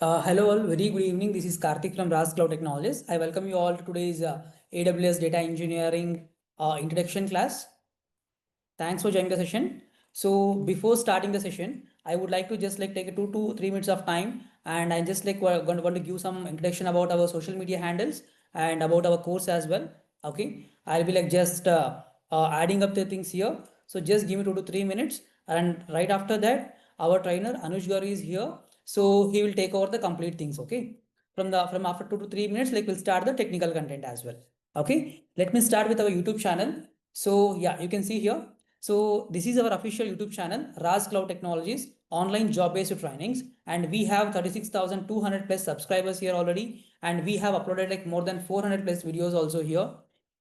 Hello all, very good evening. This is Karthik from RAS Cloud Technologies. I welcome you all to today's AWS Data Engineering introduction class. Thanks for joining the session. So before starting the session, I would like to just like take a 2 to 3 minutes of time, and I just like want to give some introduction about our social media handles and about our course as well. Okay, I'll be like just adding up the things here. So just give me 2 to 3 minutes, and right after that, our trainer Anuj Gauri is here. So he will take over the complete things. Okay, from after 2 to 3 minutes, like we'll start the technical content as well. Okay, let me start with our YouTube channel. So yeah, you can see here. So this is our official YouTube channel, RAS Cloud Technologies, online job-based trainings, and we have 36,200 plus subscribers here already, and we have uploaded like more than 400 plus videos also here.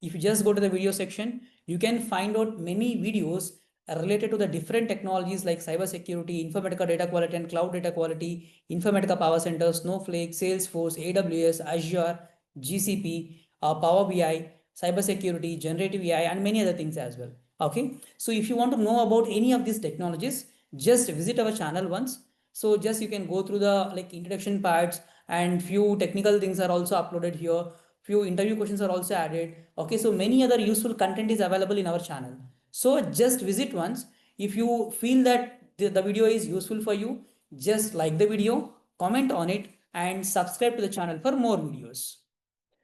If you just go to the video section, you can find out many videos related to the different technologies like cybersecurity, Informatica data quality and cloud data quality, Informatica Power Center, Snowflake, Salesforce, AWS, Azure, GCP, Power BI, cybersecurity, generative AI, and many other things as well. Okay, so if you want to know about any of these technologies, just visit our channel once. So just you can go through the like introduction parts, and few technical things are also uploaded here. Few interview questions are also added. Okay, so many other useful content is available in our channel. So just visit once. If you feel that the video is useful for you, just like the video, comment on it, and subscribe to the channel for more videos.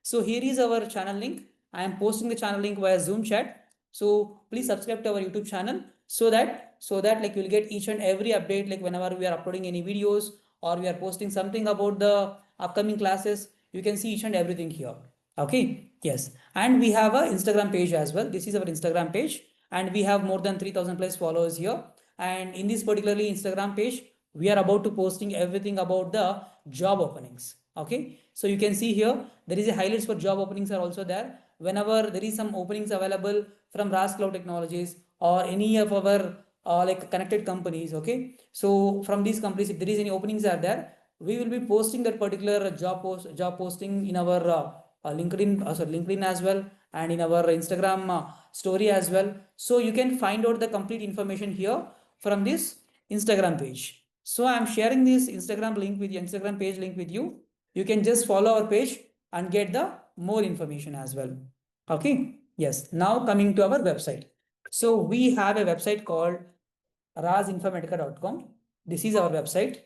So here is our channel link. I am posting the channel link via Zoom chat. So please subscribe to our YouTube channel so that like you'll get each and every update, like whenever we are uploading any videos or we are posting something about the upcoming classes, you can see each and everything here. Okay, yes, and we have a Instagram page as well. This is our Instagram page, and we have more than 3,000 plus followers here. And in this particularly Instagram page, we are about to posting everything about the job openings. Okay, so you can see here there is a highlights for job openings are also there. Whenever there is some openings available from RAS Cloud Technologies or any of our like connected companies. Okay, so from these companies, if there is any openings are there, we will be posting that particular job posting in our LinkedIn as well, and in our Instagram story as well. So you can find out the complete information here from this Instagram page. So I'm sharing this Instagram page link with you. You can just follow our page and get the more information as well. Okay, yes, now coming to our website. So we have a website called rasinformatica.com. This is our website.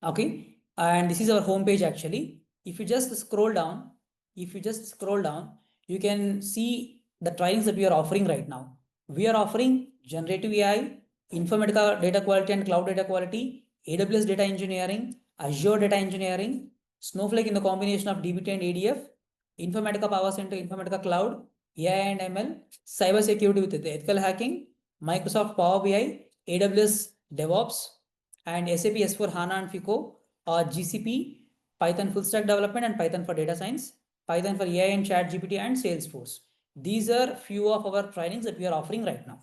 Okay, and this is our home page actually. If you just scroll down, you can see the trainings that we are offering right now. We are offering generative AI, Informatica data quality and cloud data quality, AWS data engineering, Azure data engineering, Snowflake in the combination of DBT and ADF, Informatica Power Center, Informatica Cloud, AI and ML, cybersecurity with ethical hacking, Microsoft Power BI, AWS DevOps, and SAP S4 HANA and FICO, or GCP, Python full stack development, and Python for data science, Python for AI and chat GPT, and Salesforce. These are few of our trainings that we are offering right now.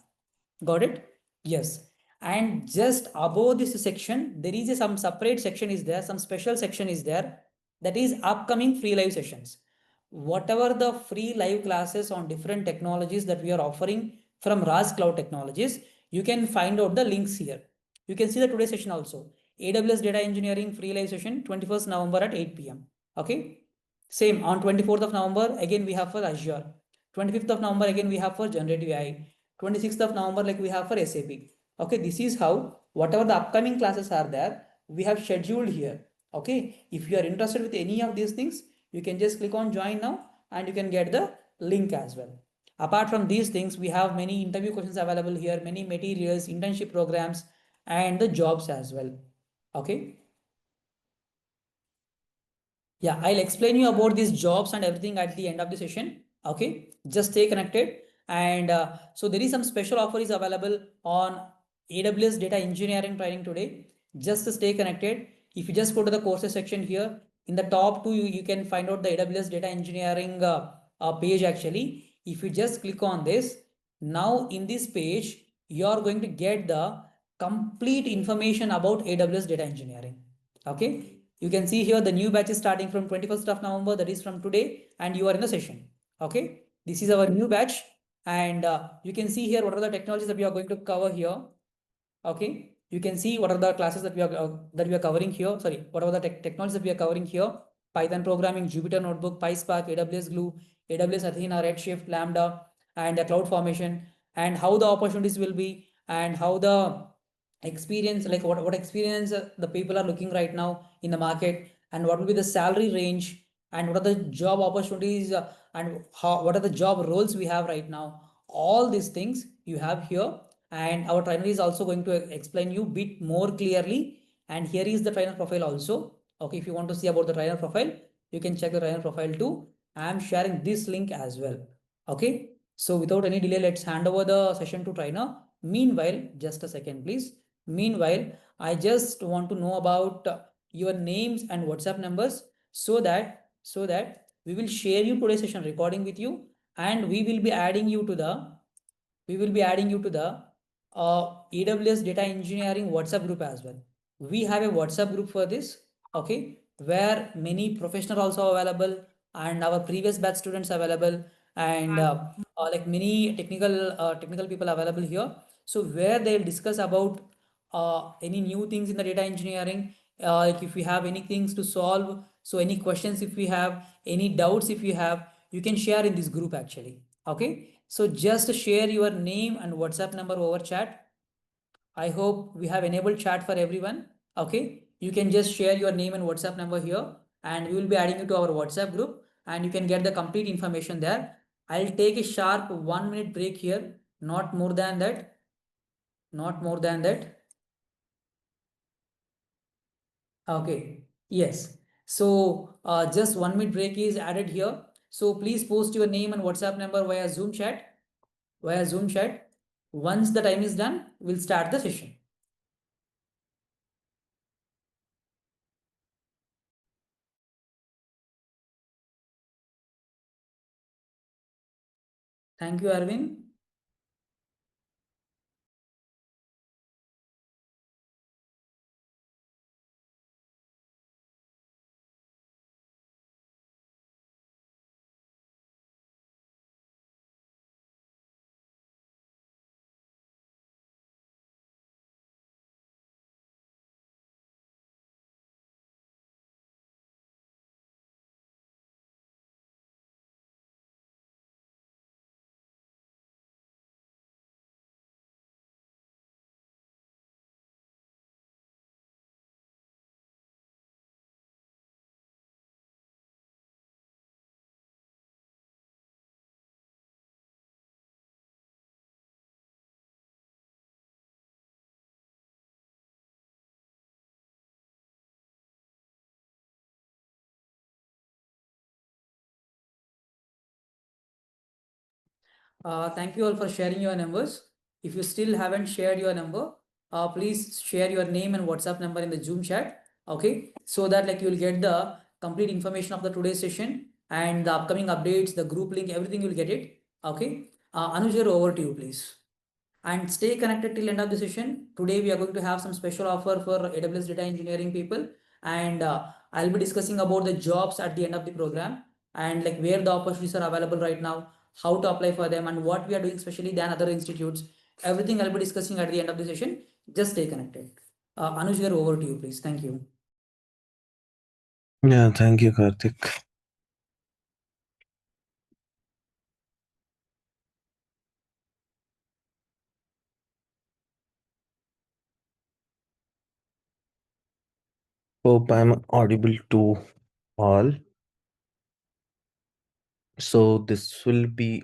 Got it? Yes. And just above this section, there is some separate section is there, some special section is there, that is upcoming free live sessions. Whatever the free live classes on different technologies that we are offering from RAS Cloud Technologies, you can find out the links here. You can see the today's session also. AWS Data Engineering free live session 21st November at 8 p.m. Okay. Same on 24th of November, again we have for Azure. 25th of November, again we have for generative AI. 26th of November, like we have for SAP. Okay, this is how whatever the upcoming classes are there, we have scheduled here. Okay, if you are interested with any of these things, you can just click on join now and you can get the link as well. Apart from these things, we have many interview questions available here, many materials, internship programs, and the jobs as well. Okay. Yeah, I'll explain you about these jobs and everything at the end of the session. Okay, just stay connected. And so there is some special offer is available on AWS data engineering training today. Just to stay connected. If you just go to the courses section here, in the top two, you can find out the AWS data engineering page actually. If you just click on this, now in this page, you are going to get the complete information about AWS data engineering. Okay, you can see here the new batch is starting from 21st of November, that is from today, and you are in the session. Okay, this is our new batch, and you can see here what are the technologies that we are going to cover here. Okay, You can see what are the classes that we are covering here. Sorry, what are the technologies that we are covering here? Python programming, Jupyter Notebook, PySpark, AWS Glue, AWS Athena, Redshift, Lambda, and cloud formation, and how the opportunities will be, and how the experience, like what experience the people are looking right now in the market, and what will be the salary range, and what are the job opportunities, and what are the job roles we have right now. All these things you have here, and our trainer is also going to explain you bit more clearly. And here is the trainer profile also. Okay, if you want to see about the trainer profile, you can check the trainer profile too. I am sharing this link as well. Okay, so without any delay, let's hand over the session to trainer. Meanwhile, just a second please. Meanwhile, I just want to know about your names and WhatsApp numbers, so that we will share you today's session recording with you, and we will be adding you to the AWS Data Engineering WhatsApp group as well. We have a WhatsApp group for this, okay, where many professionals also available, and our previous batch students available, and like many technical people available here. So where they'll discuss about any new things in the data engineering, like if we have any things to solve, so any questions if we have, any doubts if you have, you can share in this group actually. Okay, so just share your name and WhatsApp number over chat. I hope we have enabled chat for everyone. Okay, you can just share your name and WhatsApp number here, and we will be adding you to our WhatsApp group, and you can get the complete information there. I'll take a sharp 1 minute break here, not more than that, not more than that. Okay, yes. So just 1 minute break is added here. So please post your name and WhatsApp number via Zoom chat. Via Zoom chat. Once the time is done, we'll start the session. Thank you, Arvind. Thank you all for sharing your numbers. If you still haven't shared your number, please share your name and WhatsApp number in the Zoom chat. Okay, so that like you'll get the complete information of the today's session and the upcoming updates, the group link, everything you'll get it. Okay, Anuj, over to you, please. And stay connected till end of the session. Today we are going to have some special offer for AWS data engineering people, and I'll be discussing about the jobs at the end of the program, and like where the opportunities are available right now, how to apply for them, and what we are doing especially than other institutes. Everything I'll be discussing at the end of the session. Just stay connected. Anuj, over to you, please. Thank you. Yeah, thank you, Karthik. Hope I'm audible to all. So this will be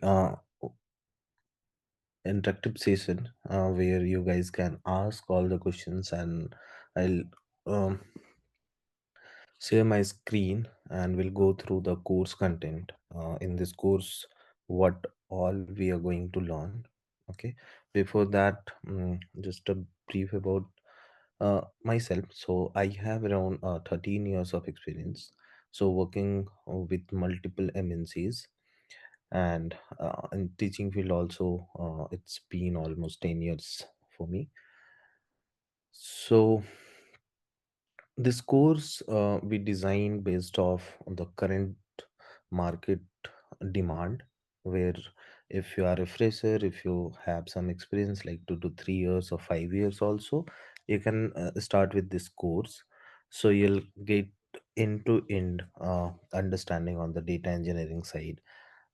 interactive session where you guys can ask all the questions, and I'll um, share my screen and we'll go through the course content. In this course, what all we are going to learn. Okay. Before that, just a brief about myself. So I have around 13 years of experience. So working with multiple MNCs, and in teaching field also, it's been almost 10 years for me. So this course we design based off on the current market demand, where if you are a fresher, if you have some experience like 2 to 3 years or 5 years also, you can start with this course, so you'll get end to end understanding on the data engineering side.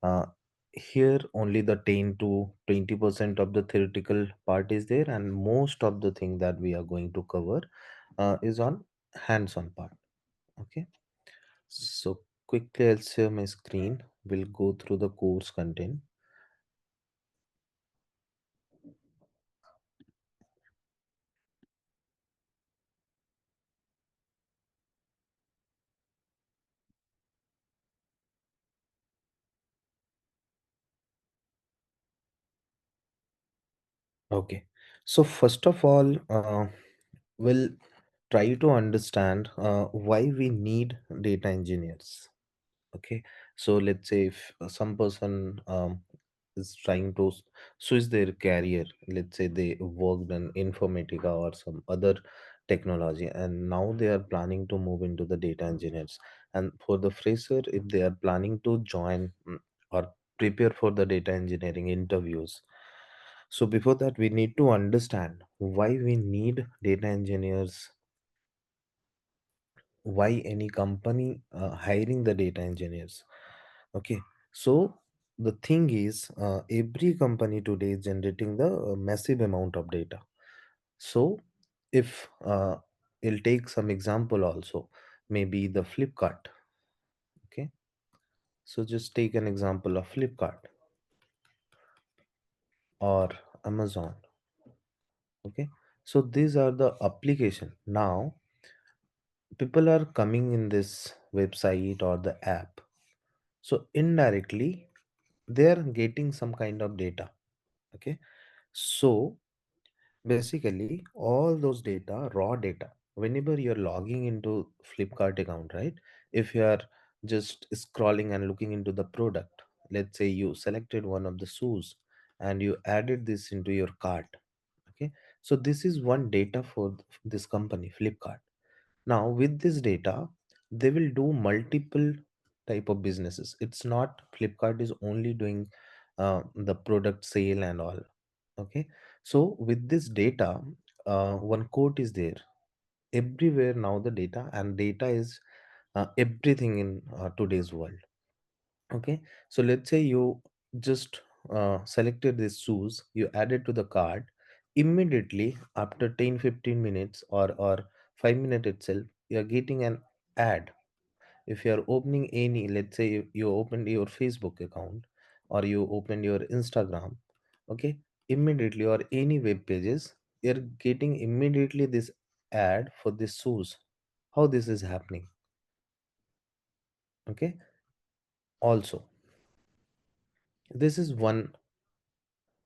uh, Here only the 10 to 20% of the theoretical part is there, and most of the thing that we are going to cover is on hands-on part. Okay, so quickly I'll share my screen. We'll go through the course content. Okay, so first of all, we'll try to understand why we need data engineers. Okay, so let's say if some person is trying to switch their career, let's say they worked in informatica or some other technology, and now they are planning to move into the data engineers. And for the fresher, if they are planning to join or prepare for the data engineering interviews, so before that we need to understand why we need data engineers, why any company hiring the data engineers. Okay, so the thing is, every company today is generating the massive amount of data. So if you'll take some example also, maybe the Flipkart. Okay, so just take an example of Flipkart or Amazon. Okay, so these are the application. Now people are coming in this website or the app, so indirectly they are getting some kind of data. Okay, so basically all those data, raw data, whenever you're logging into Flipkart account, right? If you are just scrolling and looking into the product, let's say you selected one of the shoes and you added this into your cart. Okay, so this is one data for this company Flipkart. Now with this data, they will do multiple type of businesses. It's not Flipkart is only doing the product sale and all. Okay, so with this data, one quote is there everywhere now, the data, and data is everything in today's world. Okay, so let's say you just selected these shoes, you added to the cart. Immediately after 10-15 minutes or 5 minutes itself, you are getting an ad. If you are opening any, let's say you opened your Facebook account or you opened your Instagram. Okay, immediately, or any web pages, you're getting immediately this ad for this shoes. How this is happening? Okay, also this is one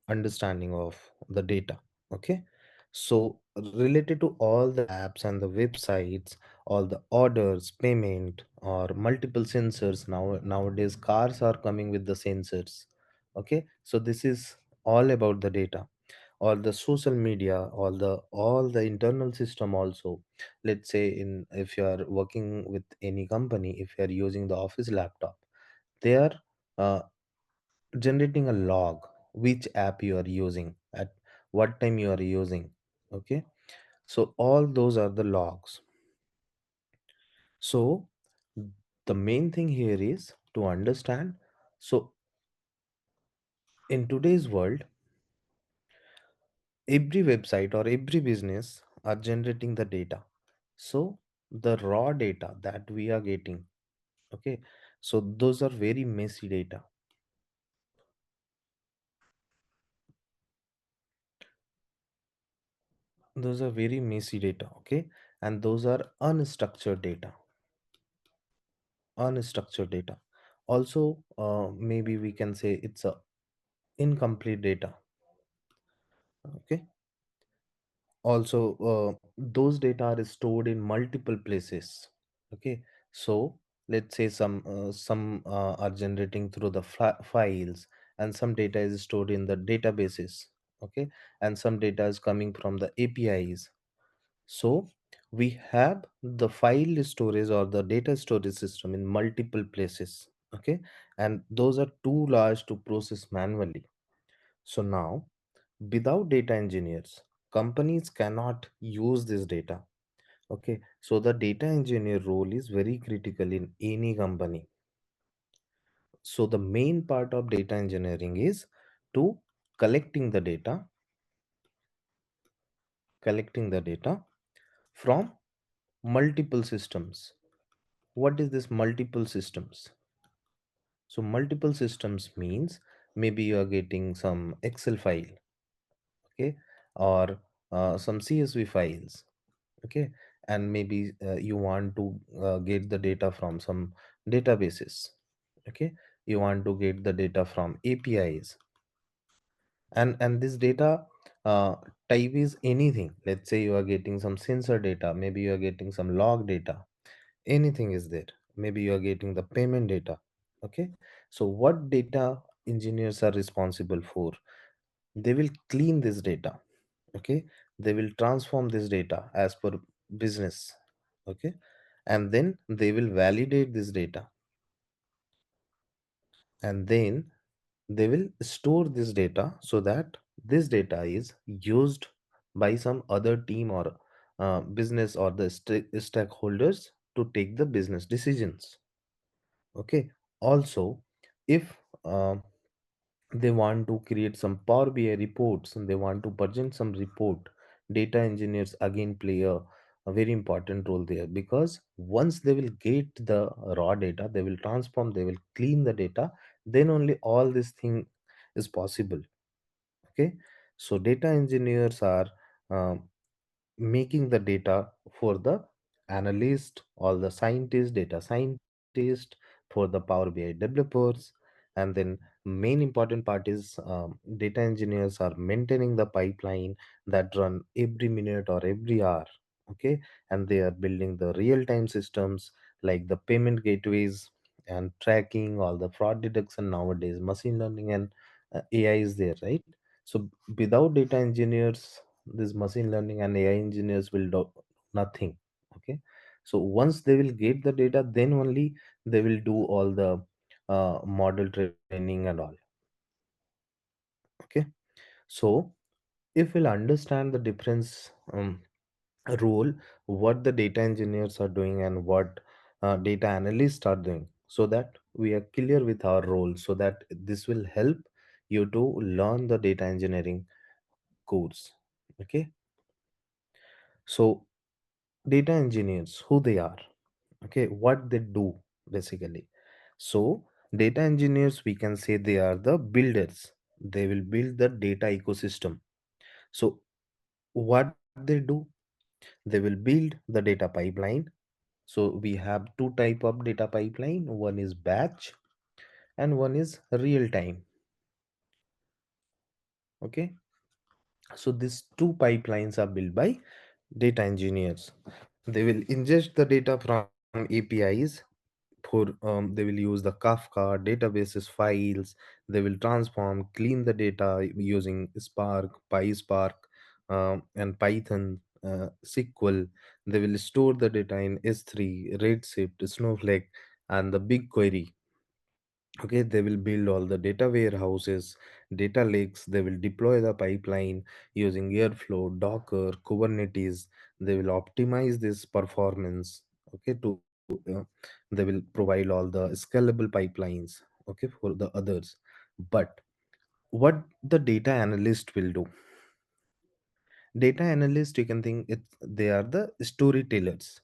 understanding of the data. Okay, so related to all the apps and the websites, all the orders, payment, or multiple sensors. Nowadays cars are coming with the sensors. Okay, so this is all about the data. All the social media, all the internal system also. Let's say in, if you are working with any company, if you are using the office laptop, they are uh, generating a log, which app you are using, at what time you are using. Okay, so all those are the logs. So the main thing here is to understand. So in today's world, every website or every business are generating the data. So the raw data that we are getting, okay, so those are very messy data. Those are very messy data. Okay, and those are unstructured data. Unstructured data also, maybe we can say it's a incomplete data. Okay, also those data are stored in multiple places. Okay, so let's say some are generating through the files, and some data is stored in the databases. Okay, and some data is coming from the APIs. So we have the file storage or the data storage system in multiple places. Okay, and those are too large to process manually. So now, without data engineers, companies cannot use this data. Okay, so the data engineer role is very critical in any company. So the main part of data engineering is to collecting the data, collecting the data from multiple systems. What is this multiple systems? So multiple systems means maybe you are getting some Excel file, okay, or some CSV files, okay, and maybe you want to get the data from some databases, okay, you want to get the data from APIs, and this data uh, type is anything. Let's say you are getting some sensor data, maybe you are getting some log data, anything is there, maybe you are getting the payment data. Okay, so what data engineers are responsible for? They will clean this data, okay, they will transform this data as per business, okay, and then they will validate this data, and then they will store this data so that this data is used by some other team or business or the stakeholders to take the business decisions. Okay, also if uh, they want to create some Power BI reports and they want to present some report, data engineers again play a very important role there, because once they will get the raw data, they will transform, they will clean the data, then only all this thing is possible. Okay, so data engineers are uh, making the data for the analyst, all the scientists, data scientists, for the Power BI developers, and then main important part is data engineers are maintaining the pipeline that run every minute or every hour. Okay, and they are building the real-time systems like the payment gateways and tracking all the fraud detection. Nowadays machine learning and AI is there, right? So without data engineers, this machine learning and AI engineers will do nothing. Okay, so once they will get the data, then only they will do all the model training and all. Okay, so if we'll understand the difference role, what the data engineers are doing and what data analysts are doing, so that we are clear with our role, so that this will help you to learn the data engineering course. Okay, so data engineers, who they are, okay, what they do basically. So data engineers, we can say they are the builders. They will build the data ecosystem. So what they do, they will build the data pipeline. So we have two type of data pipeline, one is batch and one is real time. Okay, so these two pipelines are built by data engineers. They will ingest the data from APIs. For they will use the Kafka databases files. They will transform, clean the data using Spark, PySpark, and Python, SQL. They will store the data in S3, Redshift, Snowflake, and the BigQuery. Okay, they will build all the data warehouses, data lakes. They will deploy the pipeline using Airflow, Docker, Kubernetes. They will optimize this performance. Okay, to they will provide all the scalable pipelines. Okay, for the others. But what the data analyst will do? Data analyst, you can think it, they are the storytellers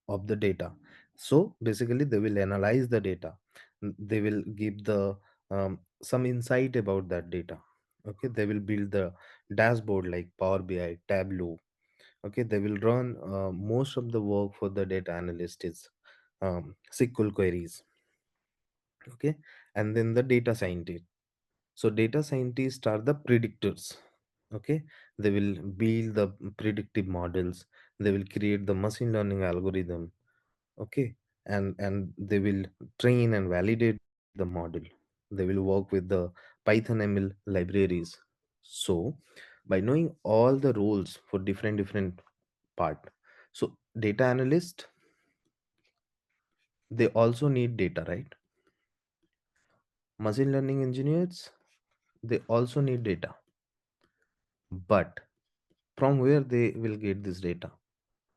of the data. So basically they will analyze the data. They will give the some insight about that data. Okay, they will build the dashboard like Power BI, Tableau. Okay, they will run most of the work for the data analyst is SQL queries. Okay, and then the data scientist. So data scientists are the predictors. Okay, they will build the predictive models. They will create the machine learning algorithm. Okay, and they will train and validate the model. They will work with the Python ML libraries. So by knowing all the roles for different part, so data analyst, they also need data, right? Machine learning engineers, they also need data. But from where they will get this data?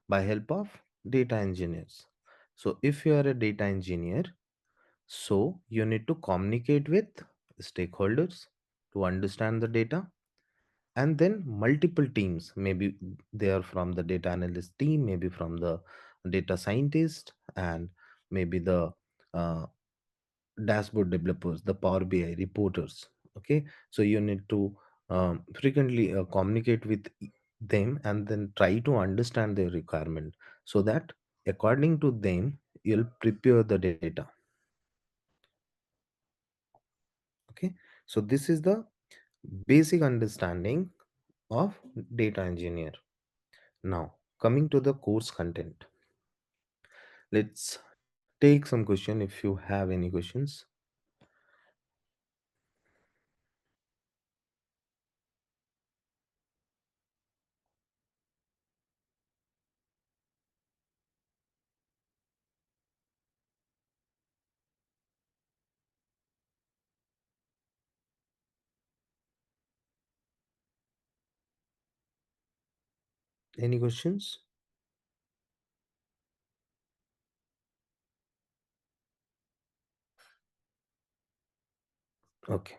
By help of data engineers. So if you are a data engineer, so you need to communicate with stakeholders to understand the data, and then multiple teams. Maybe they are from the data analyst team, maybe from the data scientist, and maybe the uh, dashboard developers, the Power BI reporters. Okay, so you need to frequently communicate with them and then try to understand their requirement, so that according to them you'll prepare the data. Okay, so this is the basic understanding of data engineer. Now coming to the course content, let's take some question if you have any questions. Any questions? Okay,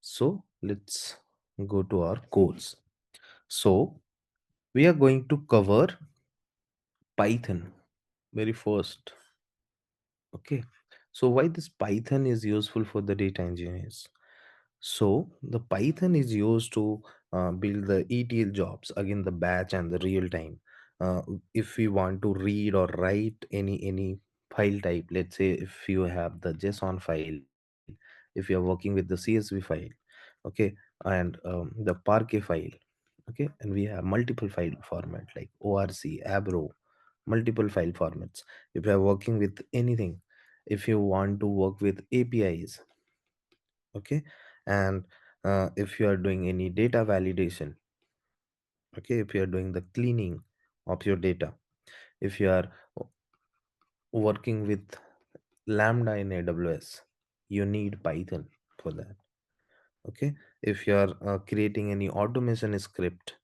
so let's go to our course. So we are going to cover Python very first. Okay, so why this Python is useful for the data engineers? So the Python is used to build the ETL jobs, again the batch and the real time. Uh, if we want to read or write any file type, let's say if you have the JSON file, if you are working with the CSV file, okay, and the Parquet file, okay, and we have multiple file format like ORC, Abro, multiple file formats. If you are working with anything, if you want to work with APIs, okay, and if you are doing any data validation, okay, if you are doing the cleaning of your data, if you are working with Lambda in AWS, you need Python for that. Okay, if you are creating any automation script,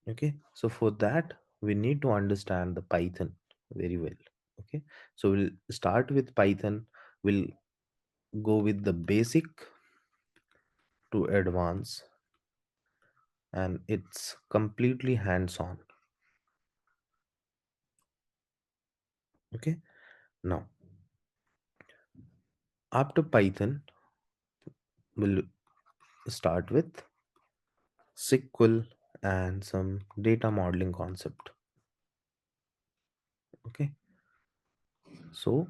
okay, so for that we need to understand the Python very well. Okay, so we'll start with Python. We'll go with the basic to advance, and it's completely hands on. Okay, now after Python we'll start with SQL and some data modeling concept. Okay, so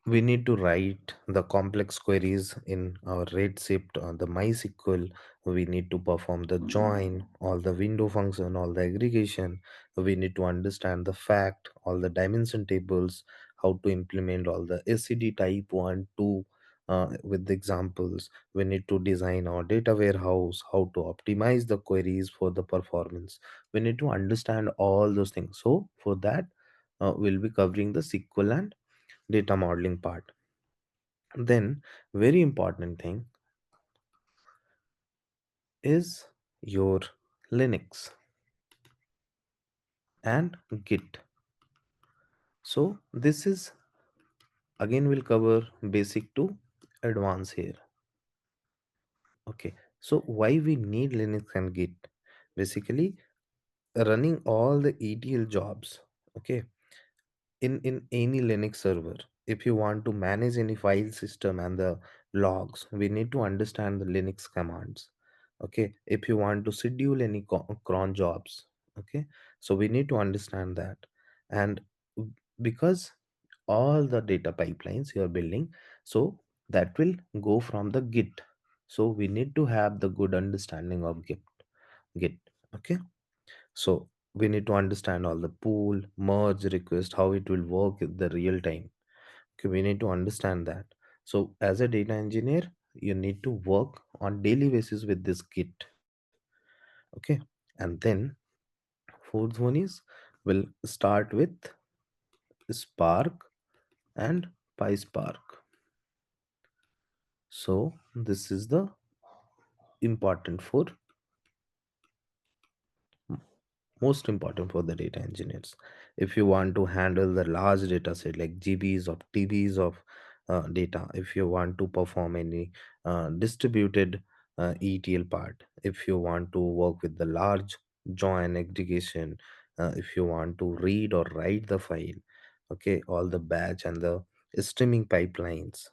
we need to write the complex queries in our Redshift or the MySQL. We need to perform the join, all the window function, all the aggregation. We need to understand the fact, all the dimension tables, how to implement all the SCD type 1, 2 with the examples. We need to design our data warehouse, how to optimize the queries for the performance. We need to understand all those things. So for that, we'll be covering the SQL and data modeling part. Then very important thing is your Linux and Git. So this is, again we'll cover basic to advanced here. Okay, so why we need Linux and Git? Basically running all the ETL jobs, okay, in any Linux server. If you want to manage any file system and the logs, we need to understand the Linux commands. Okay, if you want to schedule any cron jobs, okay, so we need to understand that. And because all the data pipelines you are building, so that will go from the Git, so we need to have the good understanding of Git. Okay, so we need to understand all the pool, merge request, how it will work in the real time. Okay, we need to understand that. So as a data engineer, you need to work on daily basis with this Git. Okay, and then fourth one is we'll start with Spark and PySpark. So this is the important for most important for the data engineers. If you want to handle the large data set like GBs of TBs of data, if you want to perform any distributed ETL part, if you want to work with the large join aggregation, if you want to read or write the file, okay, all the batch and the streaming pipelines.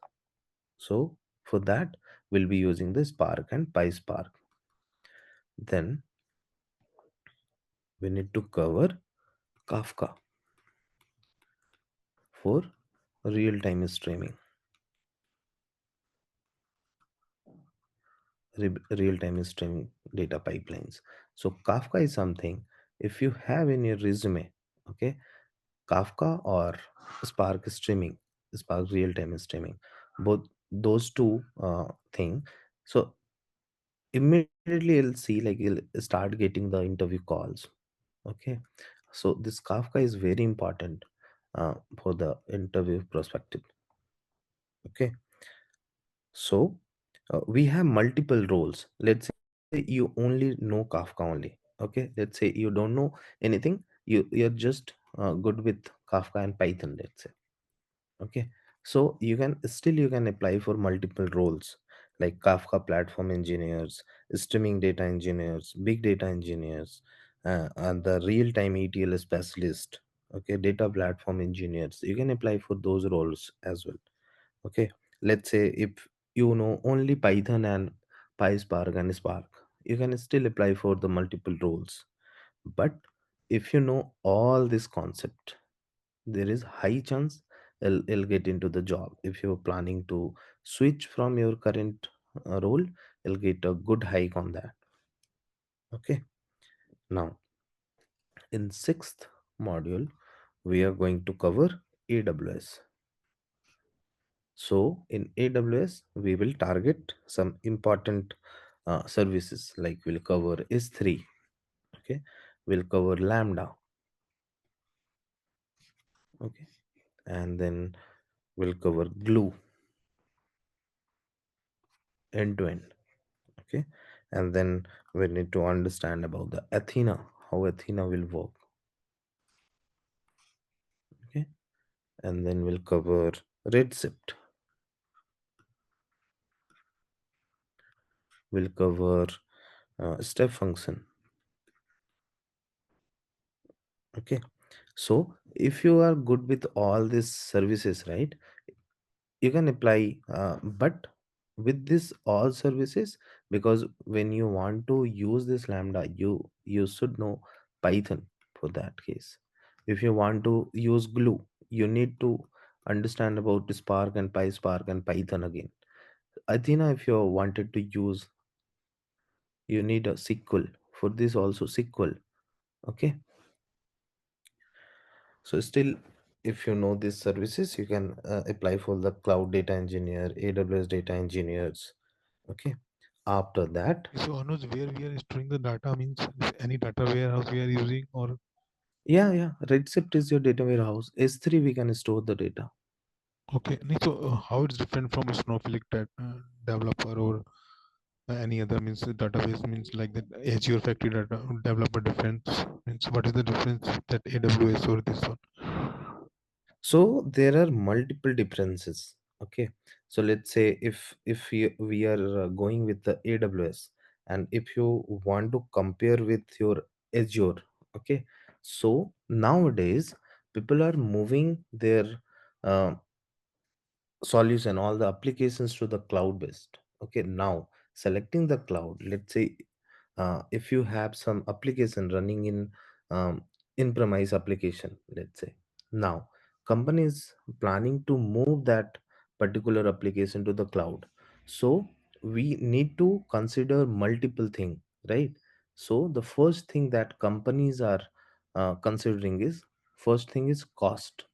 So for that, we'll be using the Spark and PySpark. Then we need to cover Kafka for real-time streaming, real-time streaming data pipelines. So Kafka is something, if you have in your resume, okay, Kafka or Spark streaming, Spark real-time streaming, both those two thing. So immediately you'll see like you'll start getting the interview calls. Okay, so this Kafka is very important for the interview perspective. Okay, so we have multiple roles. Let's say you only know Kafka only. Okay, let's say you don't know anything. You're just good with Kafka and Python. Let's say. Okay, so you can apply for multiple roles like Kafka platform engineers, streaming data engineers, big data engineers, and the real time ETL specialist. Okay, data platform engineers. You can apply for those roles as well. Okay, let's say if you know only Python and PySpark and Spark, you can still apply for the multiple roles. But if you know all this concept, there is high chance you'll get into the job. If you're planning to switch from your current role, you'll get a good hike on that. Okay, now in sixth module, we are going to cover AWS. So in AWS, we will target some important services like we'll cover S3, okay, we'll cover Lambda, okay, and then we'll cover Glue end to end, okay, and then we need to understand about the Athena, how Athena will work, okay, and then we'll cover Redshift, we'll cover step function, okay. So if you are good with all these services, right, you can apply, but with this all services, because when you want to use this Lambda, you should know Python for that case. If you want to use Glue, you need to understand about Spark and PySpark and Python again. Athena, if you wanted to use, you need a SQL for this also, SQL. Okay, so still, if you know these services, you can apply for the cloud data engineer, AWS data engineers. Okay, after that, Okay, so Anuj, where we are storing the data means if any data warehouse we are using or yeah, Redshift is your data warehouse. S3 we can store the data. okay, so how it's different from a Snowflake developer or any other means database means like that Azure factory data developer difference means what is the difference that AWS or this one? So there are multiple differences. Okay, so let's say if we are going with the AWS, and if you want to compare with your Azure, okay, so nowadays people are moving their uh, solution, all the applications to the cloud based. Okay, now selecting the cloud, let's say if you have some application running in in premise application, let's say, now companies planning to move that particular application to the cloud. So we need to consider multiple thing, right? So the first thing that companies are considering is, first thing is cost,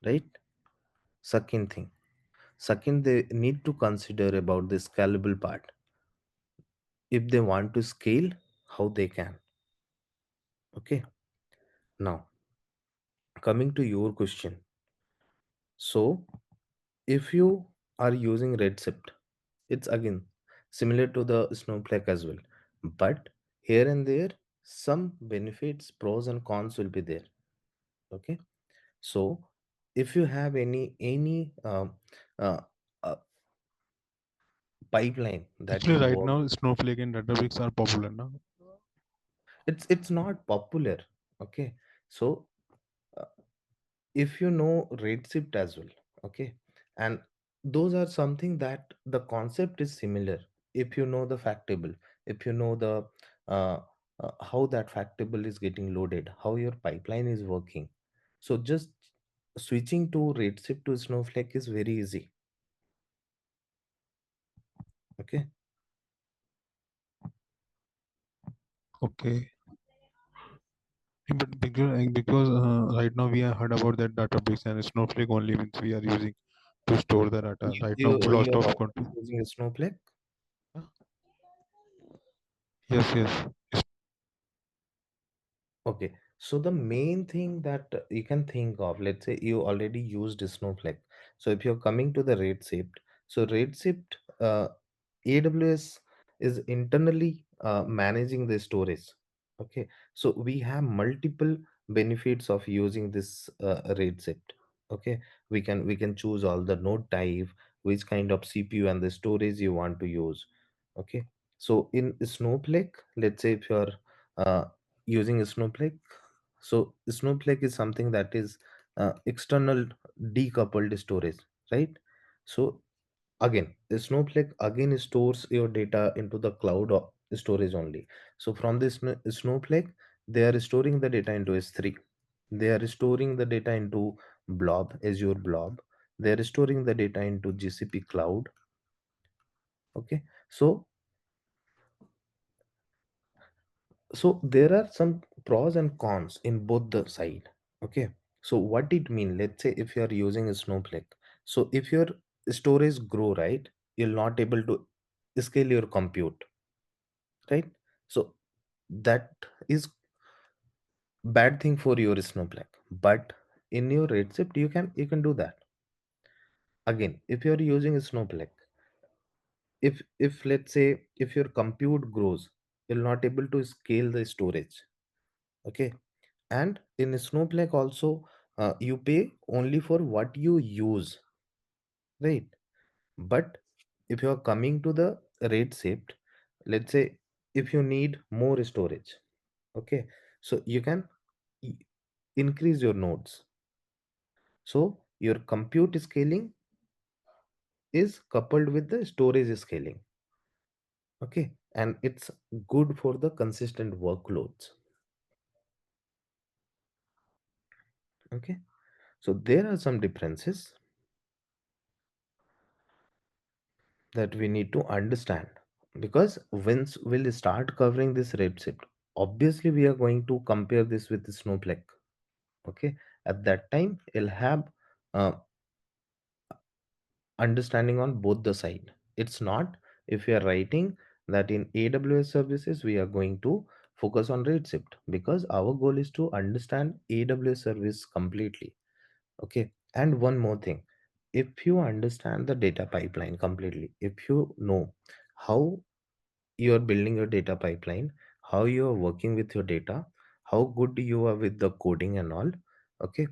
right? Second thing, second, they need to consider about the scalable part. If they want to scale, how they can. Okay. Now, coming to your question. So, if you are using Redshift, it's again similar to the Snowflake as well. But here and there, some benefits, pros and cons will be there. Okay, so if you have any uh, uh, pipeline that Actually, you right work, now, Snowflake and Databricks are popular now. it's not popular. Okay, so uh, if you know Redshift as well, okay, and those are something that the concept is similar. If you know the factable, if you know the uh, how that factable is getting loaded, how your pipeline is working, so just switching to Redshift to Snowflake is very easy. Okay, Okay, but because right now we have heard about that Databricks and Snowflake only means we are using to store the data. Right now, lots your of office content. is using Snowflake. Yes, yes. Okay, so the main thing that you can think of, let's say you already used Snowflake. So if you're coming to the Redshift, so Redshift, AWS is internally managing the storage. Okay, so we have multiple benefits of using this Redshift. Okay, we can choose all the node type, which kind of CPU and the storage you want to use. Okay, so in Snowflake, let's say if you're uh, using Snowflake. So Snowflake is something that is external decoupled storage, right? So again, the Snowflake again stores your data into the cloud storage only. So from this Snowflake, they are storing the data into S3. They are storing the data into Blob, Azure Blob. They are storing the data into GCP Cloud. Okay, so there are some pros and cons in both the side. Okay, so what it mean, let's say if you are using a Snowflake, so if your storage grow, right, you're not able to scale your compute, right? So that is bad thing for your Snowflake, but in your Redshift you can do that. Again, if you are using a Snowflake, if let's say if your compute grows, you're not able to scale the storage. Okay, and in Snowflake also, you pay only for what you use, right? But if you are coming to the Redshift, let's say if you need more storage, okay, so you can i- increase your nodes, so your compute scaling is coupled with the storage scaling. Okay, and it's good for the consistent workloads. Okay, so there are some differences that we need to understand, because once we'll start covering this Redshift, obviously we are going to compare this with the Snowflake. Okay, at that time you'll have uh, understanding on both the side. It's not, if we are writing that in AWS services we are going to focus on Redshift, because our goal is to understand AWS service completely. Okay, and one more thing, if you understand the data pipeline completely, if you know how you are building your data pipeline, how you are working with your data, how good you are with the coding and all. Okay,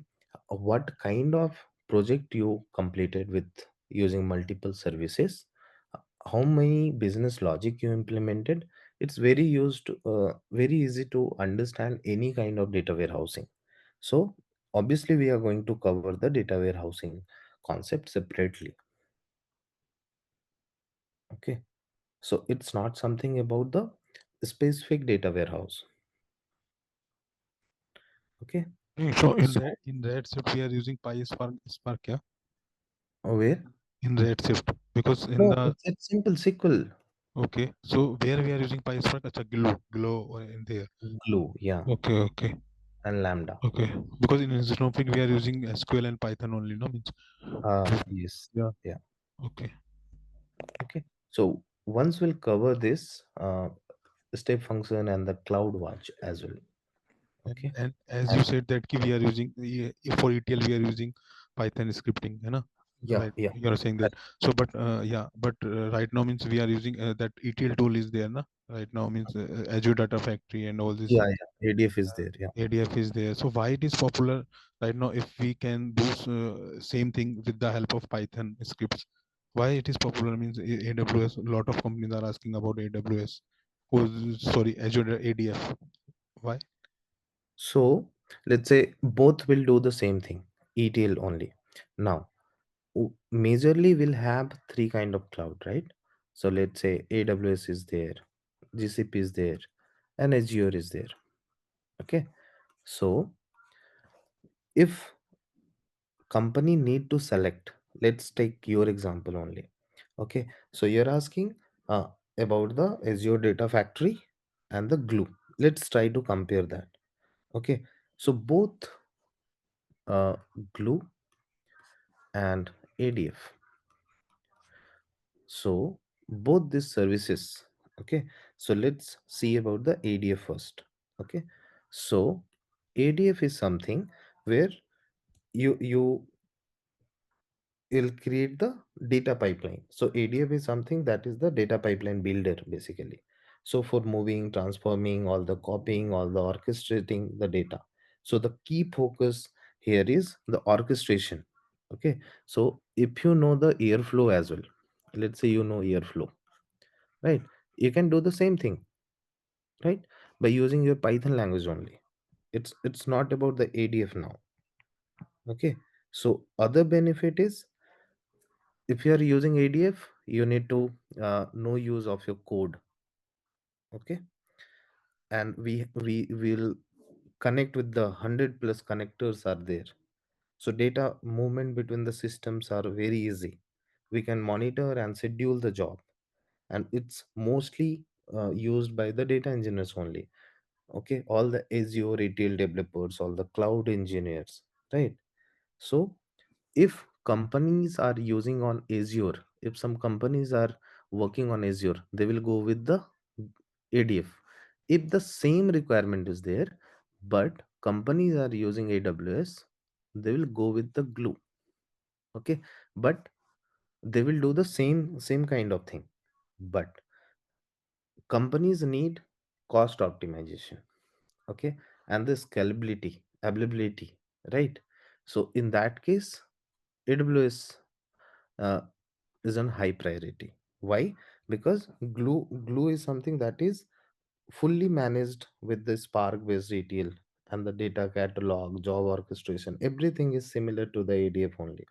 what kind of project you completed with using multiple services, how many business logic you implemented. It's very easy to understand any kind of data warehousing. So obviously we are going to cover the data warehousing concept separately. Okay, so it's not something about the specific data warehouse. Okay, So so in Redshift we are using PySpark, yeah. where, In Redshift because in no, the it's simple SQL. okay, so where we are using PySpark, acha Glow in there. Glue, yeah, Okay, okay, and Lambda. okay. Because in Snowflake we are using SQL and Python only, no means. Yes, Yeah. yeah. Okay. Okay, so once we'll cover this step function and the cloud watch as well. Okay, And as you and said that ki we are using for ETL we are using Python scripting, है ना? Yeah, Right, yeah. you are saying that. So, but yeah, but right now means we are using that ETL tool is there, na? Right now means Azure Data Factory and all this Yeah, yeah. ADF is there. Yeah. ADF is there. So why it is popular right now? If we can do same thing with the help of Python scripts, why it is popular means AWS. A lot of companies are asking about AWS. Oh, sorry, Azure ADF. Why? So let's say both will do the same thing, ETL only. Now, majorly we'll have three kind of cloud, right? So let's say AWS is there, GCP is there, and Azure is there. Okay. So if company need to select, let's take your example only. Okay. So you're asking about the Azure Data Factory and the Glue. Let's try to compare that. Okay. So both uh, Glue and ADF. So both these services, okay. So let's see about the ADF first. Okay. So ADF is something where you will create the data pipeline. So ADF is something that is the data pipeline builder basically. So for moving, transforming, all the copying, all the orchestrating the data. So the key focus here is the orchestration. Okay. So if you know the airflow as well, let's say you know airflow, right? You can do the same thing, right? By using your Python language only. It's not about the ADF now. Okay. So other benefit is if you are using ADF, you need to know use of your code. Okay. And we will connect with the 100 plus connectors are there. So data movement between the systems are very easy. We can monitor and schedule the job, and it's mostly used by the data engineers only. Okay, all the Azure retail developers, all the cloud engineers, right? So if companies are using on Azure, if some companies are working on Azure, they will go with the ADF. If the same requirement is there, but companies are using AWS, they will go with the Glue. Okay, but they will do the same kind of thing, but companies need cost optimization. Okay, and the scalability, availability, right? So in that case, AWS uh, is on high priority. Why? Because glue is something that is fully managed with the Spark based ETL, and the data catalog, job orchestration, everything is similar to the ADF only.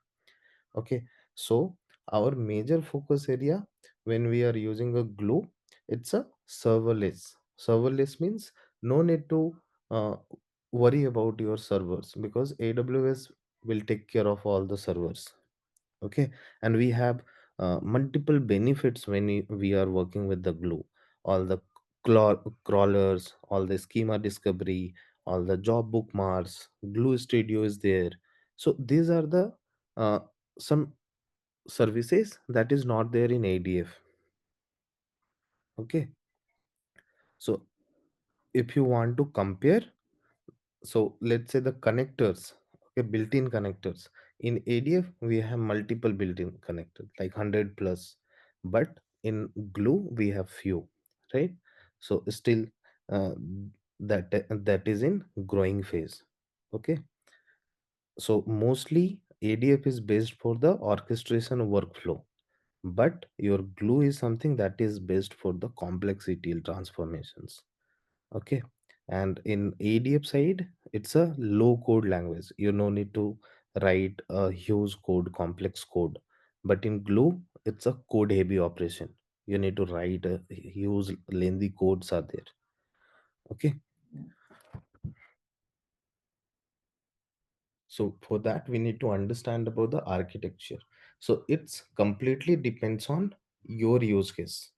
Okay. So our major focus area when we are using a glue, it's a serverless. Serverless means no need to uh, worry about your servers, because AWS will take care of all the servers. Okay. And we have multiple benefits when we are working with the glue. All the crawlers, all the schema discovery, all the job bookmarks, glue studio is there. So these are the uh, some services that is not there in ADF. Okay. So if you want to compare, so let's say the connectors, okay, built-in connectors. In ADF we have multiple built-in connectors like 100 plus, but in glue we have few, right? So still uh, that is in growing phase. Okay. So mostly ADF is based for the orchestration workflow, but your glue is something that is based for the complex ETL transformations. Okay. And in ADF side, it's a low code language. You no need to write a huge code, complex code. But in glue, it's a code heavy operation. You need to write a huge lengthy codes are there. Okay. So for that, we need to understand about the architecture. So it's completely depends on your use case.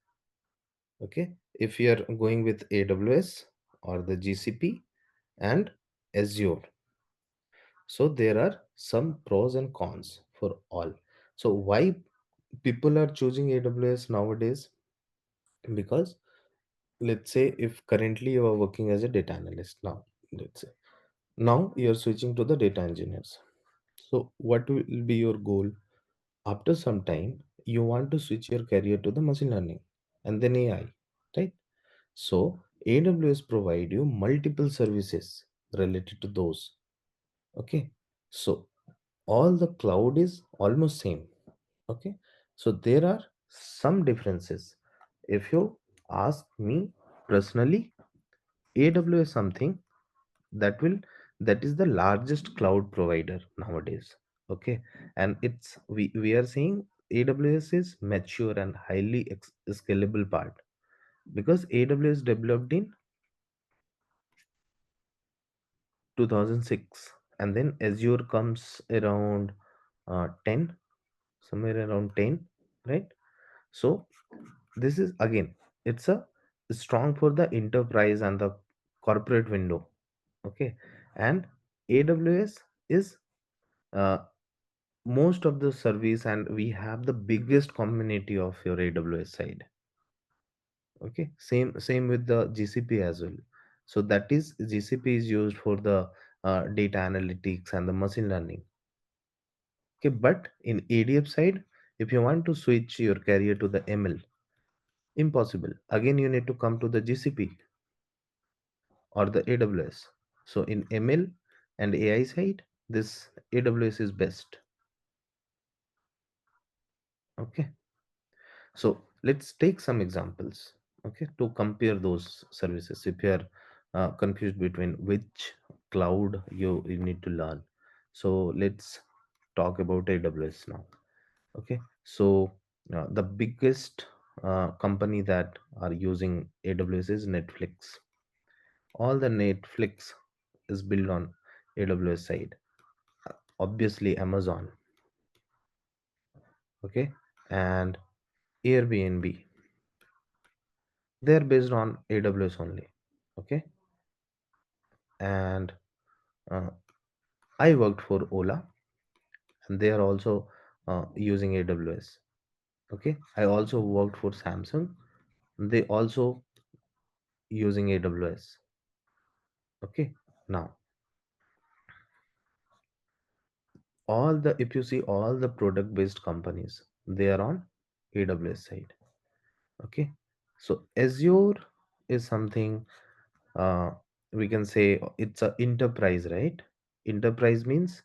Okay. If you are going with AWS or the GCP and Azure, so there are some pros and cons for all. So why people are choosing AWS nowadays? Because let's say if currently you are working as a data analyst now, let's say now you are switching to the data engineers. So what will be your goal? After some time, you want to switch your career to the machine learning and then AI, right? So AWS provide you multiple services related to those. Okay. So all the cloud is almost same. Okay. So there are some differences. If you ask me personally, AWS something that will that is the largest cloud provider nowadays. Okay. And we are seeing AWS is mature and highly scalable part because AWS developed in 2006, and then Azure comes around 10, somewhere around 10, right? So this is again, it's a strong for the enterprise and the corporate window. Okay. And AWS is uh, most of the service, and we have the biggest community of your AWS side. Okay. Same with the GCP as well. So that is GCP is used for the data analytics and the machine learning. Okay. But in ADF side, if you want to switch your career to the ML, impossible. Again, you need to come to the GCP or the AWS. So in ML and AI side, this AWS is best. Okay. So let's take some examples, okay, to compare those services. If you are confused between which cloud you need to learn, so let's talk about AWS now. Okay. So the biggest company that are using AWS is Netflix. All the Netflix is built on AWS side. Obviously Amazon, okay, and Airbnb, they're based on AWS only. Okay. And uh, I worked for Ola, and they are also using AWS. Okay. I also worked for Samsung, they also using AWS. Okay. Now all the, if you see all the product based companies, they are on AWS side. Okay. So Azure is something, uh, we can say it's a enterprise, right? Enterprise means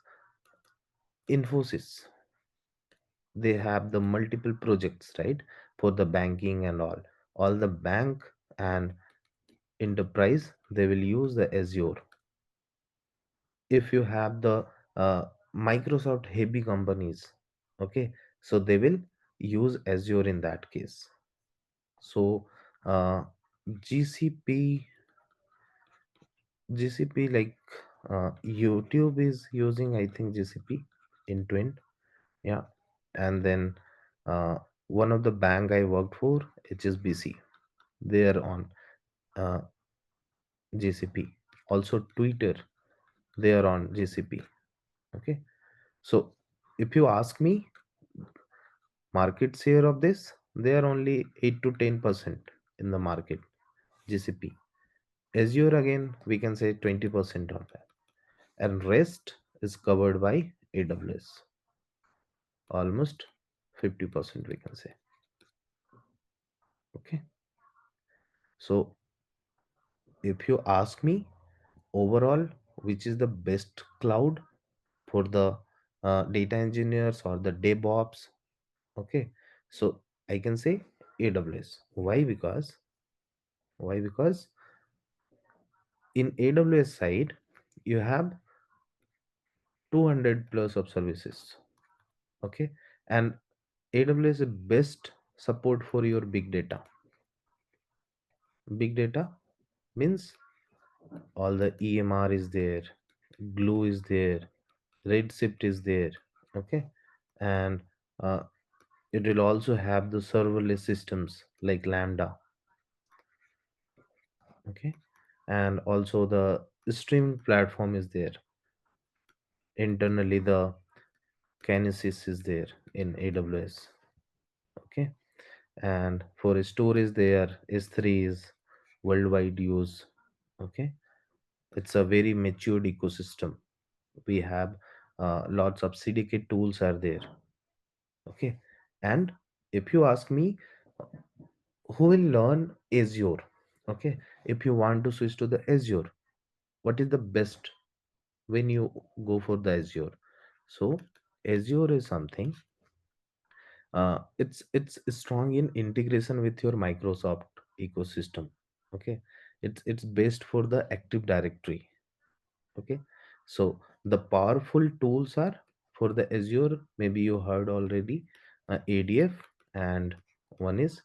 Infosys, they have the multiple projects, right, for the banking and all the bank and enterprise, they will use the Azure. If you have the Microsoft heavy companies, okay, so they will use Azure in that case. So uh, gcp gcp like YouTube is using, I think, GCP in twin. Yeah. And then one of the bank I worked for, HSBC, they are on uh, GCP. Also Twitter, they are on GCP. Okay. So if you ask me, market share of this, they are only 8 to 10% in the market, GCP. Azure again, we can say 20% of that, and rest is covered by AWS, almost 50% we can say. Okay. So if you ask me overall which is the best cloud for the data engineers or the DevOps, okay, so I can say AWS. Why? Because in AWS side you have 200 plus of services. Okay. And AWS is best support for your big data. Big data means all the EMR is there, Glue is there, Redshift is there. Okay. And uh, it will also have the serverless systems like Lambda. Okay. And also the streaming platform is there. Internally the Kinesis is there in AWS. Okay. And for storage there, S3 is worldwide use. Okay. It's a very matured ecosystem. We have lots of CDK tools are there. Okay, and if you ask me, who will learn Azure? Okay, if you want to switch to the Azure, what is the best when you go for the Azure? So Azure is something, it's strong in integration with your Microsoft ecosystem. Okay, it's based for the Active Directory. Okay, so the powerful tools are for the Azure, maybe you heard already, ADF, and one is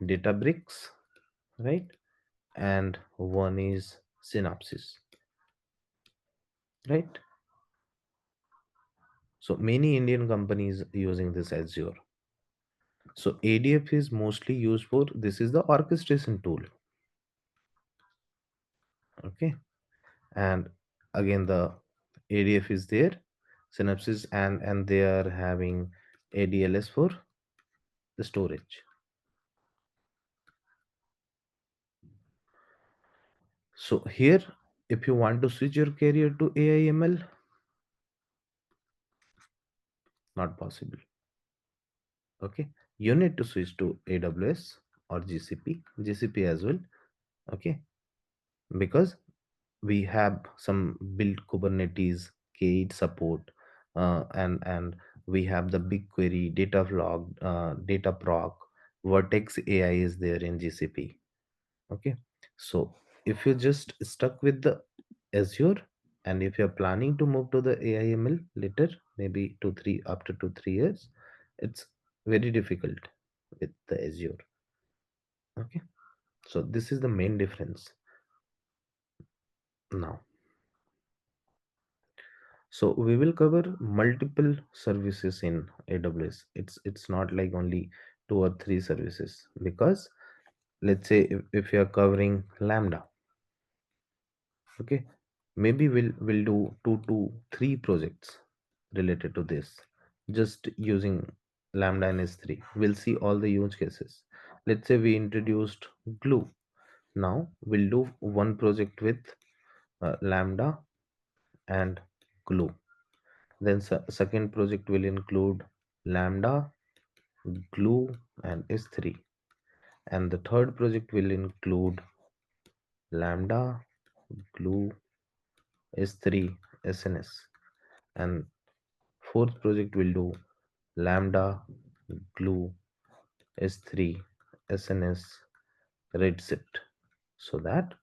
Databricks, right? And one is Synopsys, right? So many Indian companies using this Azure. So ADF is mostly used for, this is the orchestration tool. Okay, and again the ADF is there, Synopsys, and they are having ADLS for the storage. So here, if you want to switch your career to AI/ML, not possible. Okay, you need to switch to AWS or GCP as well. Okay, because we have some built Kubernetes K8 support, and we have the BigQuery, Dataflog, Dataproc, Vertex AI is there in GCP. Okay, so if you're just stuck with the Azure, and if you're planning to move to the AI/ML later, maybe 2 3 after 2 3 years, it's very difficult with the Azure. Okay, so this is the main difference. Now, so we will cover multiple services in AWS. It's not like only 2 or 3 services, because let's say if you're covering Lambda, okay, maybe we'll do 2 to 3 projects related to this, just using Lambda and S3. We'll see all the use cases. Let's say we introduced Glue. Now we'll do one project with Lambda and Glue. Then second project will include Lambda, Glue, and S3. And the third project will include Lambda, Glue, S3, SNS. And fourth project will do Lambda, Glue, S3, SNS, Redshift. So that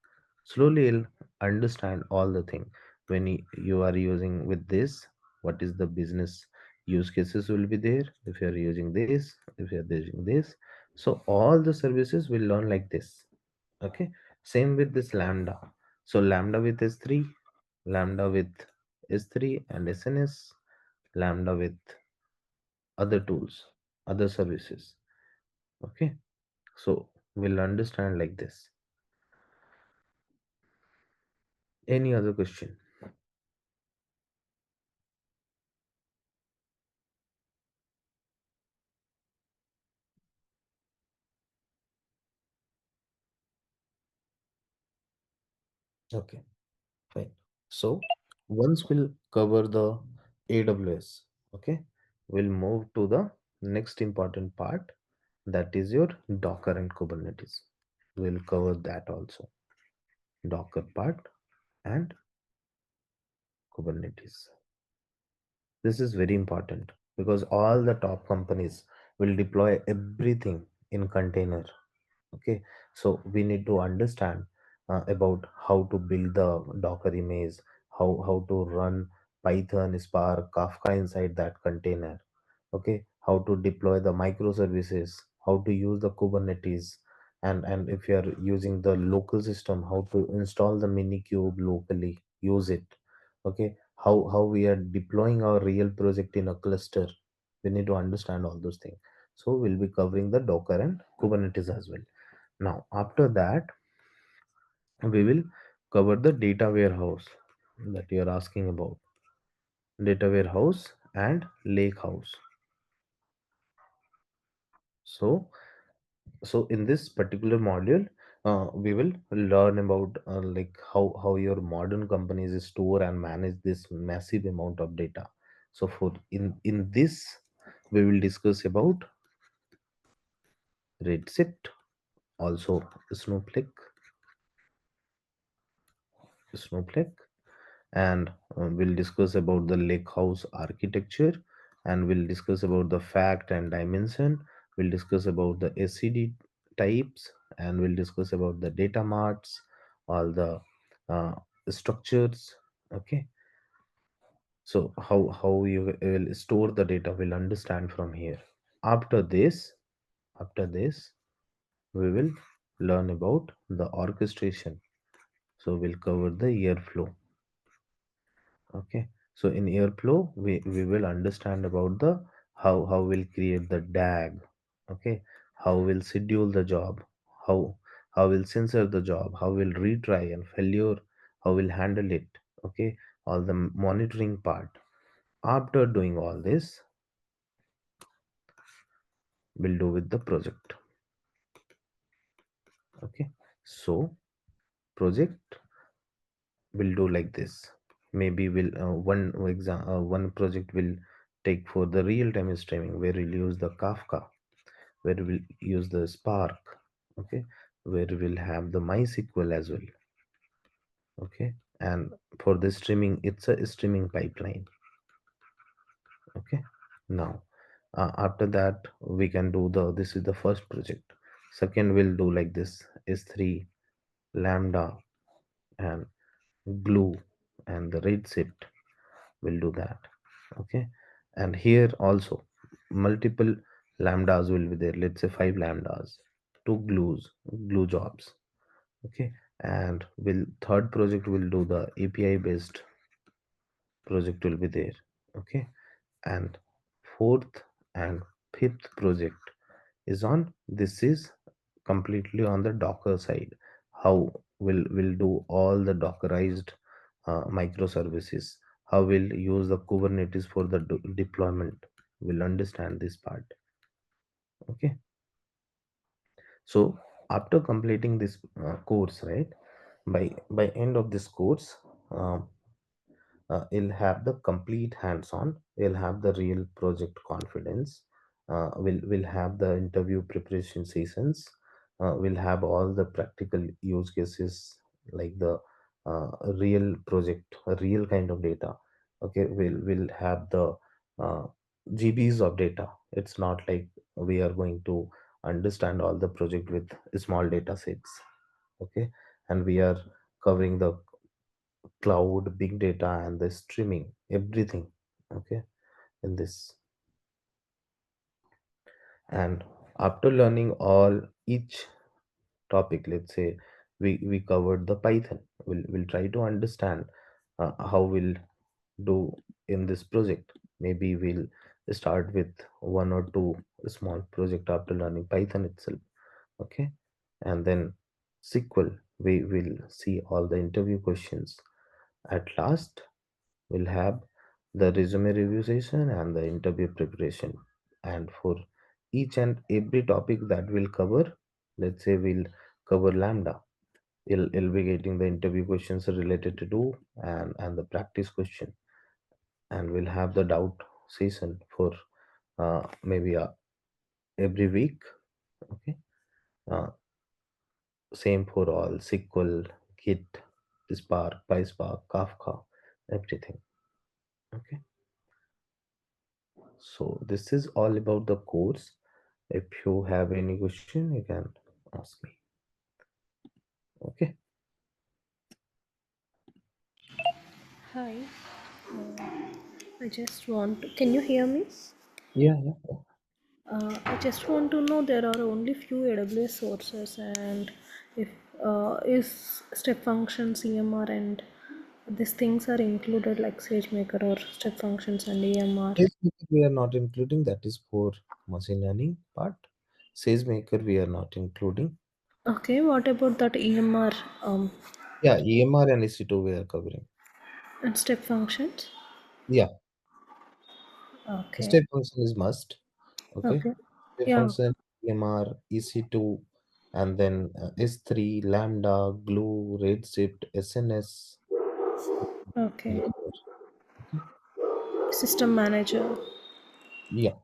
slowly you'll understand all the thing. When you are using with this, what is the business use cases will be there, if you are using this, if you are using this. So all the services will learn like this. Okay, same with this Lambda. So Lambda with S3, Lambda with S3 and SNS, Lambda with other tools, other services. Okay, so we'll understand like this. Any other question? Okay, fine. So once we'll cover the AWS, okay, we'll move to the next important part, that is your Docker and Kubernetes. We'll cover that also, Docker part and Kubernetes. This is very important because all the top companies will deploy everything in container. Okay, so we need to understand about how to build the Docker image, how to run Python, Spark, Kafka inside that container. Okay, how to deploy the microservices, how to use the Kubernetes, and if you are using the local system, how to install the Minikube locally, use it. Okay, how we are deploying our real project in a cluster. We need to understand all those things. So we'll be covering the Docker and Kubernetes as well. Now, after that, we will cover the data warehouse that you are asking about. Data warehouse and lake house. So, so in this particular module, we will learn about like how your modern companies store and manage this massive amount of data. So for in this we will discuss about Redshift, also Snowflake, Snowflake, and we'll discuss about the lakehouse architecture, and we'll discuss about the fact and dimension. We'll discuss about the SCD types, and we'll discuss about the data marts, all the uh, structures. Okay, so how you will store the data, we'll understand from here. After this, after this, we will learn about the orchestration. So we'll cover the airflow. Okay, so in airflow, we will understand about the how we'll create the DAG. Okay, how we'll schedule the job, how we'll censor the job, how we'll retry and failure, how we'll handle it. Okay, all the monitoring part. After doing all this, we'll do with the project. Okay, so project will do like this. Maybe we'll one project will take for the real-time streaming, where we'll use the Kafka, where we'll use the Spark. Okay, where we'll have the MySQL as well. Okay, and for the streaming, it's a streaming pipeline. Okay, now after that we can do the, this is the first project. Second, we'll do like this: S3, Lambda, and Glue, and the Redshift will do that. Okay, and here also multiple lambdas will be there. Let's say 5 lambdas, two glue jobs. Okay, and will third project will do the API based project will be there. Okay, and fourth and fifth project is on, this is completely on the Docker side. How will do all the Dockerized microservices, how we'll use the Kubernetes for the deployment. We'll understand this part. Okay, so after completing this course, right, by end of this course, um, you'll have the complete hands-on, you'll have the real project confidence, we'll have the interview preparation sessions, we'll have all the practical use cases, like the real project, a real kind of data. Okay, we'll have the uh, GBs of data. It's not like we are going to understand all the project with small data sets. Okay, and we are covering the cloud, big data, and the streaming, everything. Okay, in this. And after learning all each topic, let's say we covered the Python, we'll try to understand how we'll do in this project. Maybe we'll start with one or two small project after learning Python itself. Okay, and then SQL, we will see all the interview questions. At last, we'll have the resume review session and the interview preparation. And for each and every topic that we'll cover, let's say we'll cover Lambda, you'll be getting the interview questions related to do, and the practice question. And we'll have the doubt session for maybe every week. Okay, uh, same for all SQL, Git, Spark, PySpark, Kafka, everything. Okay, so this is all about the course. If you have any question, you can ask me. Okay. Hi, I just want to, can you hear me? Yeah, yeah. I just want to know there are only few AWS sources and if is step function, CMR and these things are included like SageMaker or step functions and EMR. SageMaker we are not including. That is for machine learning part. SageMaker we are not including. Okay, what about that EMR Yeah, EMR and EC2 we are covering. and step functions? Yeah, Okay, step function is must. Okay, okay, step yeah, function, EMR, EC2, and then S3, Lambda, Glue, Redshift, SNS. okay. Okay. System manager. Yeah.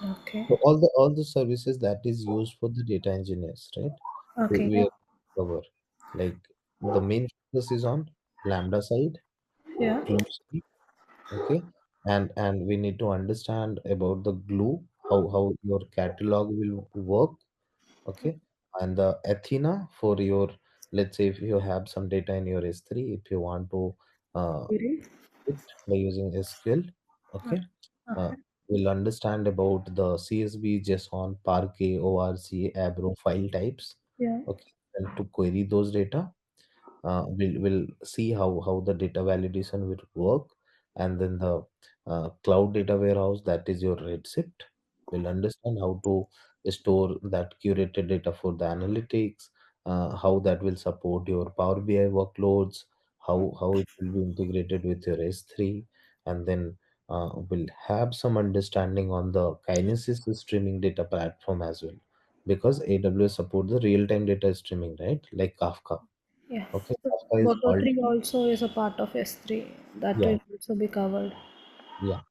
Okay. So all the services that is used for the data engineers, right? Okay. We Yeah. are cover, like the main focus is on Lambda side Yeah. mostly, okay, and we need to understand about the glue, how your catalog will work, okay, and the Athena for your, let's say if you have some data in your S3, if you want to uh, Really? it by using SQL, okay. Uh, Okay. we'll understand about the CSV, JSON, Parquet, ORC, Abro file types, Yeah. okay, and to query those data. We'll see how the data validation will work, and then the cloud data warehouse, that is your Redshift. We'll understand how to store that curated data for the analytics, how that will support your Power BI workloads, how it will be integrated with your S3, and then we'll have some understanding on the Kinesis streaming data platform as well, because AWS support the real-time data streaming, right? Like Kafka. Yeah. Okay, So Kafka is Moto all. 3 also is a part of S3 that Yeah, will also be covered. yeah.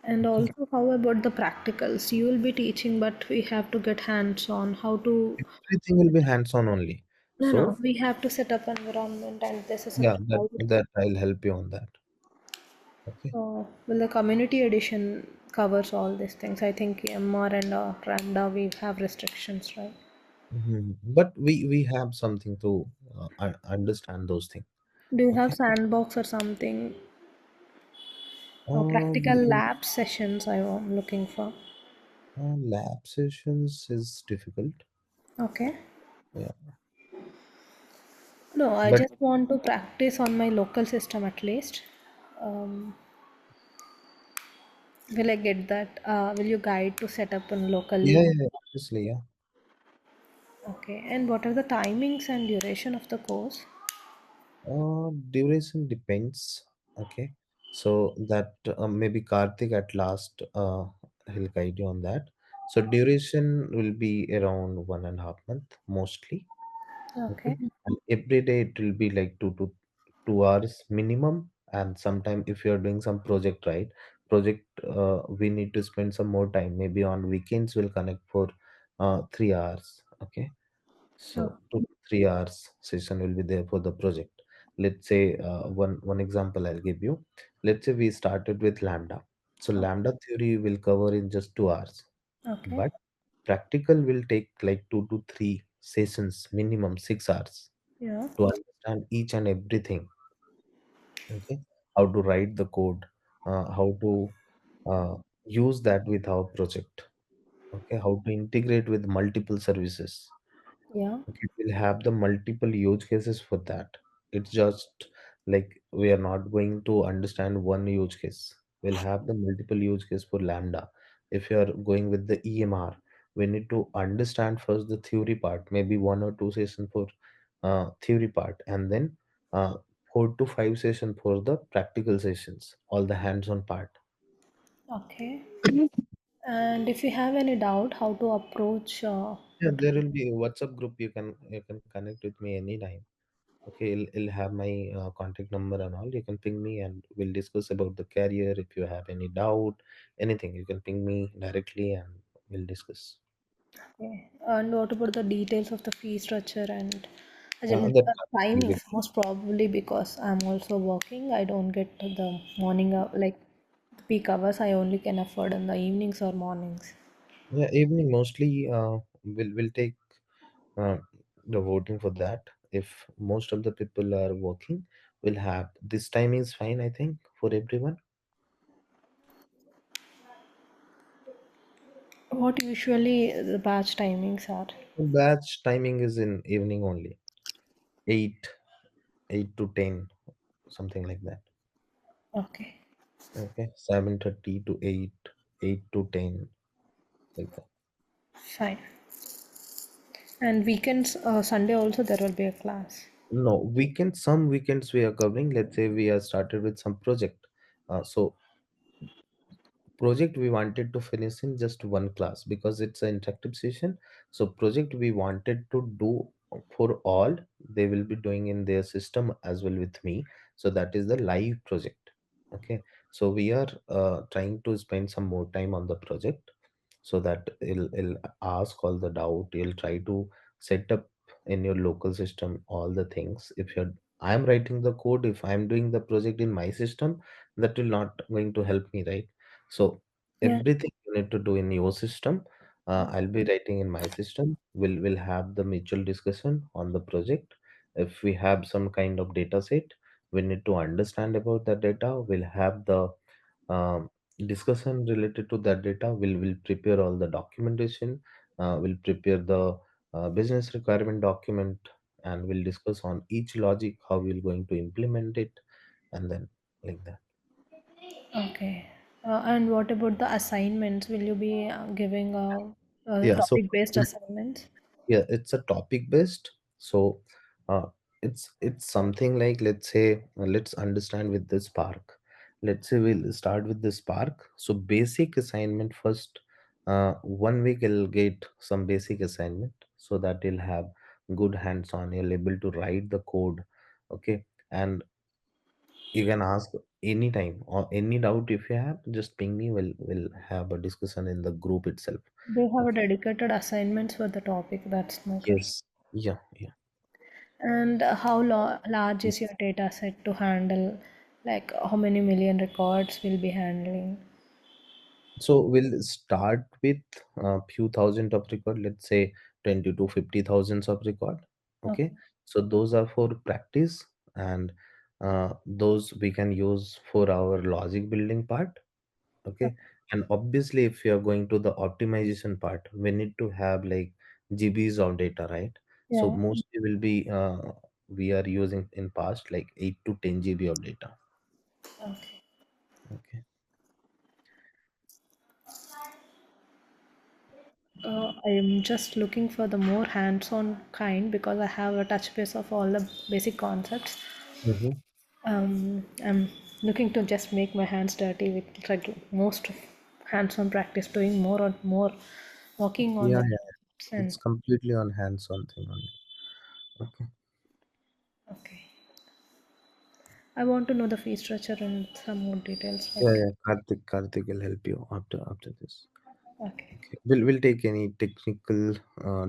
And Okay. also, how about the practicals? You will be teaching, but we have to get hands on how to. Everything will be hands-on only. No, So no, we have to set up environment, and this is a yeah, that cloud. that I'll help you on that. Okay. Well, the community edition covers all these things. I think MR and Lambda, we have restrictions, right? But we have something to understand those things. Do you have Okay. sandbox or something? Practical We, lab sessions I am looking for. lab sessions is difficult. Okay. Yeah, No, I but just want to practice on my local system at least. Um, will I get that? Will you guide to set up on yeah, locally? yeah, yeah, obviously, yeah. Okay. And what are the timings and duration of the course? Duration depends. Okay, so that maybe Karthik at last he'll guide you on that. So duration will be around 1.5 month mostly. Okay, Okay. and every day it will be like 2 to 2 hours minimum. And sometime if you're doing some project, right? Project, we need to spend some more time. Maybe on weekends we'll connect for 3 hours. Okay, Oh, so 2 to 3 hours session will be there for the project. Let's say one example I'll give you. Let's say we started with Lambda. So Lambda theory will cover in just 2 hours, okay. but practical will take like 2 to 3 sessions, minimum 6 hours Yeah. to understand each and everything. Okay, how to write the code, how to use that with our project. Okay, how to integrate with multiple services. Yeah. Okay, we'll have the multiple use cases for that. It's just like we are not going to understand one use case. We'll have the multiple use case for Lambda. If you are going with the EMR, we need to understand first the theory part, maybe 1 or 2 session for theory part, and then 4 to 5 session for the practical sessions, all the hands-on part. Okay. And if you have any doubt how to approach, Yeah, there will be a WhatsApp group. You can connect with me anytime. Okay, it'll have my contact number and all. You can ping me and we'll discuss about the career. If you have any doubt, anything, you can ping me directly and we'll discuss. okay. And what about the details of the fee structure and as in That will be, timings? Most probably because I'm also working, I don't get the morning like the peak hours. I only can afford in the evenings or mornings. yeah, evening mostly. We'll take uh, the voting for that. If most of the people are working, we'll have this time is fine. I think for everyone. What usually the batch timings are? Batch timing is in evening only. 8, 8 to 10, something like that. Okay, Okay, 7:30 to 8, 8 to 10, like that. fine. And weekends, Sunday also there will be a class. No, weekends, some weekends we are covering. Let's say we are started with some project. So project we wanted to finish in just one class because it's an interactive session. So project we wanted to do for all, they will be doing in their system as well with me. So that is the live project. Okay. So we are trying to spend some more time on the project. so that it'll ask all the doubt. You'll try to set up in your local system all the things. If you're I'm writing the code, if I'm doing the project in my system, that will not going to help me, right? So Yeah. everything you need to do in your system, I'll be writing in my system. We'll have the mutual discussion on the project. If we have some kind of data set, we need to understand about the data. We'll have the um, discussion related to that data. We'll prepare all the documentation. We'll prepare the business requirement document, and we'll discuss on each logic how we're going to implement it, and then like that. Okay. And what about the assignments? Will you be giving Yeah. So topic-based assignments? yeah, it's a topic based. So uh, it's something like, let's say, let's understand with this Spark. Let's say we'll start with the Spark. So basic assignment first. 1 week you'll get some basic assignment, so that you'll have good hands on. You'll able to write the code. Okay. And you can ask anytime or any doubt. If you have, just ping me. We'll have a discussion in the group itself. They have a Okay. dedicated assignments for the topic. That's no question. Yes. Yeah. Yeah. And how large is your data set to handle? Like how many million records will be handling? So we'll start with a few thousand of record, let's say 20 to 50 thousands of record. Okay. Okay. So those are for practice, and those we can use for our logic building part. Okay. And obviously, if you are going to the optimization part, we need to have like GBs of data, right? So Yeah. mostly will be we are using in past like 8 to 10 GB of data. Okay. Okay. I'm just looking for the more hands-on kind because I have a touch base of all the basic concepts. Mm-hmm. I'm looking to just make my hands dirty with like most of hands-on practice, doing more and more, working on Yeah, the yeah. concepts It's and completely on hands-on thing only. Okay. okay. I want to know the fee structure and some more details. Yeah, Like yeah. Karthik will help you after this. okay, Okay. We'll take any technical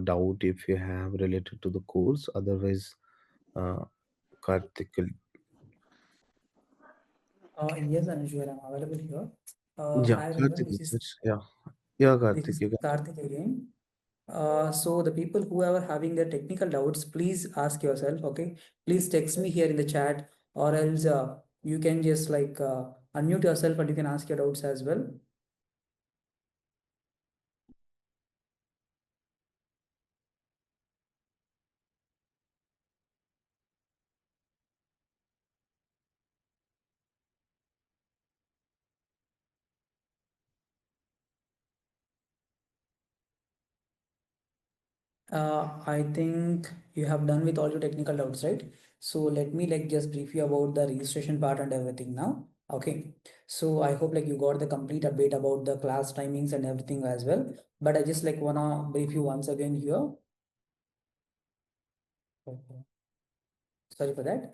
doubt if you have related to the course. Otherwise, uh, Karthik will. Yes, Anuj, I'm available here. Yeah, Hi everyone, Karthik. this is Yeah, yeah, this Karthik. is You can. Karthik again. So the people who are having their technical doubts, please ask yourself, okay? Please text me here in the chat, or else you can just like unmute yourself and you can ask your doubts as well. I think you have done with all your technical doubts, right? So let me like just brief you about the registration part and everything now. Okay. So I hope like you got the complete update about the class timings and everything as well. But I just like wanna brief you once again here. Okay. Sorry for that.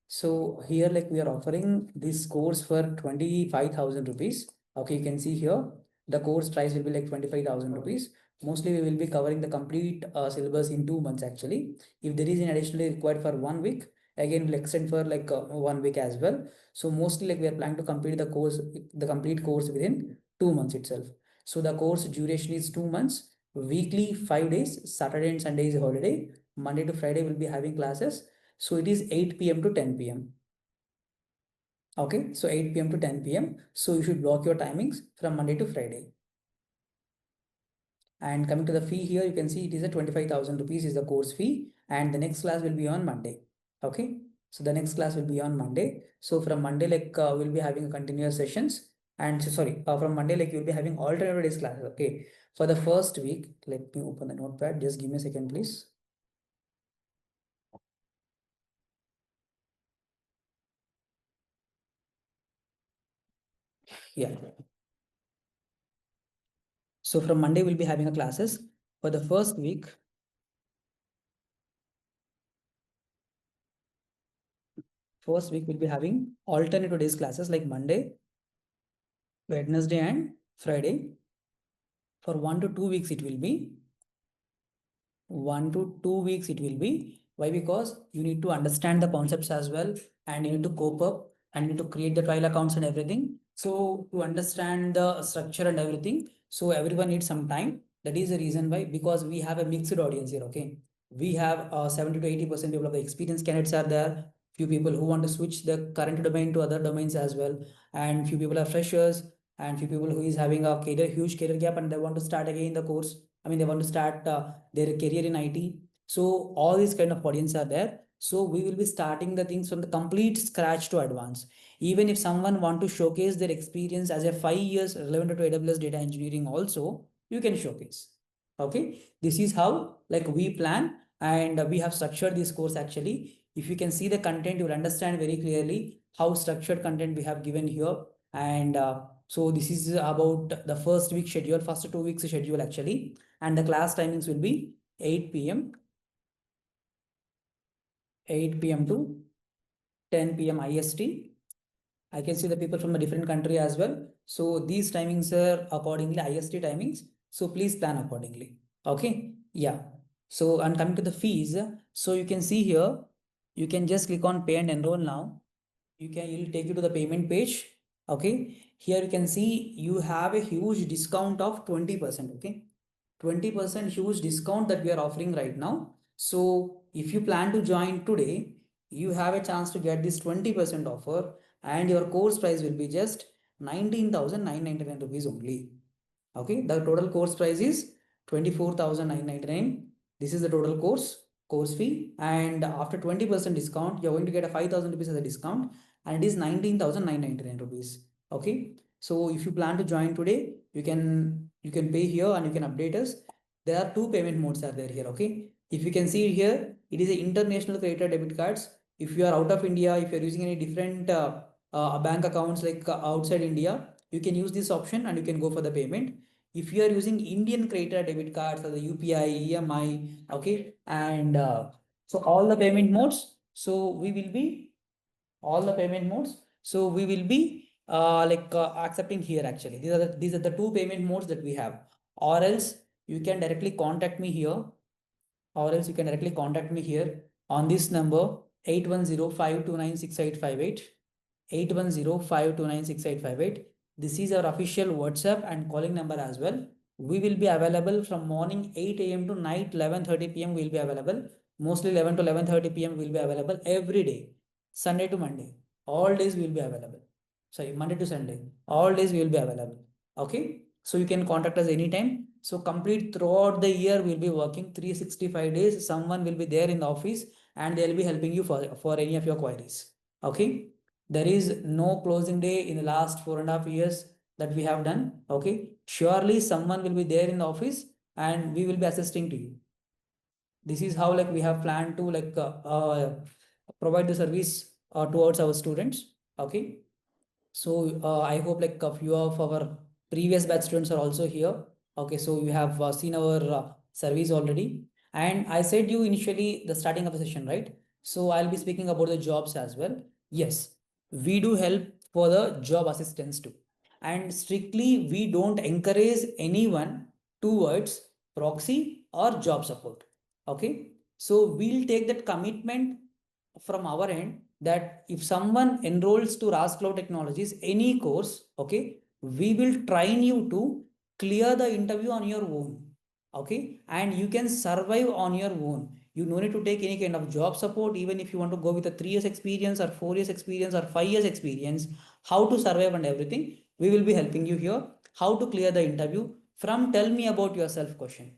So here like we are offering this course for 25,000 rupees. Okay, you can see here the course price will be like 25,000 rupees. Mostly we will be covering the complete syllabus in 2 months actually. If there is an additionally required for 1 week, again we'll extend for like 1 week as well. So mostly like we are planning to complete the complete course within 2 months itself. So the course duration is 2 months, weekly 5 days, Saturday and Sunday is a holiday. Monday to Friday we'll be having classes. So it is 8 p.m. to 10 p.m. Okay, so 8 p.m. to 10 p.m. So you should block your timings from Monday to Friday. And coming to the fee here, you can see it is a 25,000 rupees is the course fee, and the next class will be on Monday. Okay, so the next class will be on Monday. So from Monday, like we'll be having continuous sessions, and so, sorry, from Monday, like you'll be having alternate days classes. Okay, for the first week, let me open the notepad. Just give me a second, please. Yeah. So from Monday, we'll be having a classes for the first week. First week, we'll be having alternate days classes like Monday, Wednesday, and Friday. For 1 to 2 weeks it will be. 1 to 2 weeks it will be. Why? Because you need to understand the concepts as well, and you need to cope up, and you need to create the trial accounts and everything. So to understand the structure and everything, so everyone needs some time. That is the reason why, because we have a mixed audience here. Okay, we have 70 to 80% people of the experienced candidates are there, few people who want to switch the current domain to other domains as well, and few people are freshers, and few people who is having a huge career gap and they want to start again the course. I mean, they want to start their career in IT. So all these kind of audience are there. So we will be starting the things from the complete scratch to advance. Even if someone want to showcase their experience as a 5 years relevant to AWS data engineering also, you can showcase. Okay, this is how like we plan, and we have structured this course actually. If you can see the content, you will understand very clearly how structured content we have given here. And so this is about the first week schedule, first 2 weeks schedule actually. And the class timings will be 8 p.m. 8 p.m. to 10 p.m. IST. I can see the people from a different country as well. So these timings are accordingly IST timings. So please plan accordingly. Okay. Yeah. So I'm coming to the fees. So you can see here, you can just click on pay and enroll now. It'll take you to the payment page. Okay. Here you can see you have a huge discount of 20%. Okay. 20% huge discount that we are offering right now. So if you plan to join today, you have a chance to get this 20% offer, and your course price will be just 19,999 rupees only. Okay, the total course price is 24,999. This is the total course fee, and after 20% discount, you're going to get a 5,000 rupees as a discount, and it is 19,999 rupees. Okay, so if you plan to join today, you can pay here and you can update us. There are two payment modes are there here. Okay, if you can see here, it is a international credit debit cards. If you are out of India, if you're using any different bank accounts like outside India, you can use this option and you can go for the payment. If you are using Indian credit debit cards or the UPI, EMI, okay, and so all the payment modes. So we will be all the payment modes. So we will be accepting here actually. These are the two payment modes that we have. Or else you can directly contact me here. Or else you can directly contact me here on this number 8105296858. 8105296858. This is our official WhatsApp and calling number as well. We will be available from morning 8 a.m. to night 11:30 p.m. We will be available. Mostly 11 to 11:30 p.m. we will be available every day. Sunday to Monday. All days we will be available. Sorry, Monday to Sunday. All days we will be available. Okay. So you can contact us anytime. So complete throughout the year we'll be working 365 days. Someone will be there in the office and they'll be helping you for any of your queries. Okay. There is no closing day in the last 4.5 years that we have done. Okay. Surely someone will be there in the office and we will be assisting to you. This is how like we have planned to provide the service towards our students. Okay. So I hope like a few of our previous batch students are also here. Okay, so you have seen our service already. And I said you initially the starting of the session, right? So I'll be speaking about the jobs as well. Yes, we do help for the job assistance too. And strictly, we don't encourage anyone towards proxy or job support. Okay, so we'll take that commitment from our end that if someone enrolls to RAS Cloud Technologies, any course, okay, we will train you to clear the interview on your own. Okay, and you can survive on your own. You no need to take any kind of job support, even if you want to go with a 3 years experience or 4 years experience or 5 years experience, how to survive and everything. We will be helping you here. How to clear the interview from tell me about yourself question.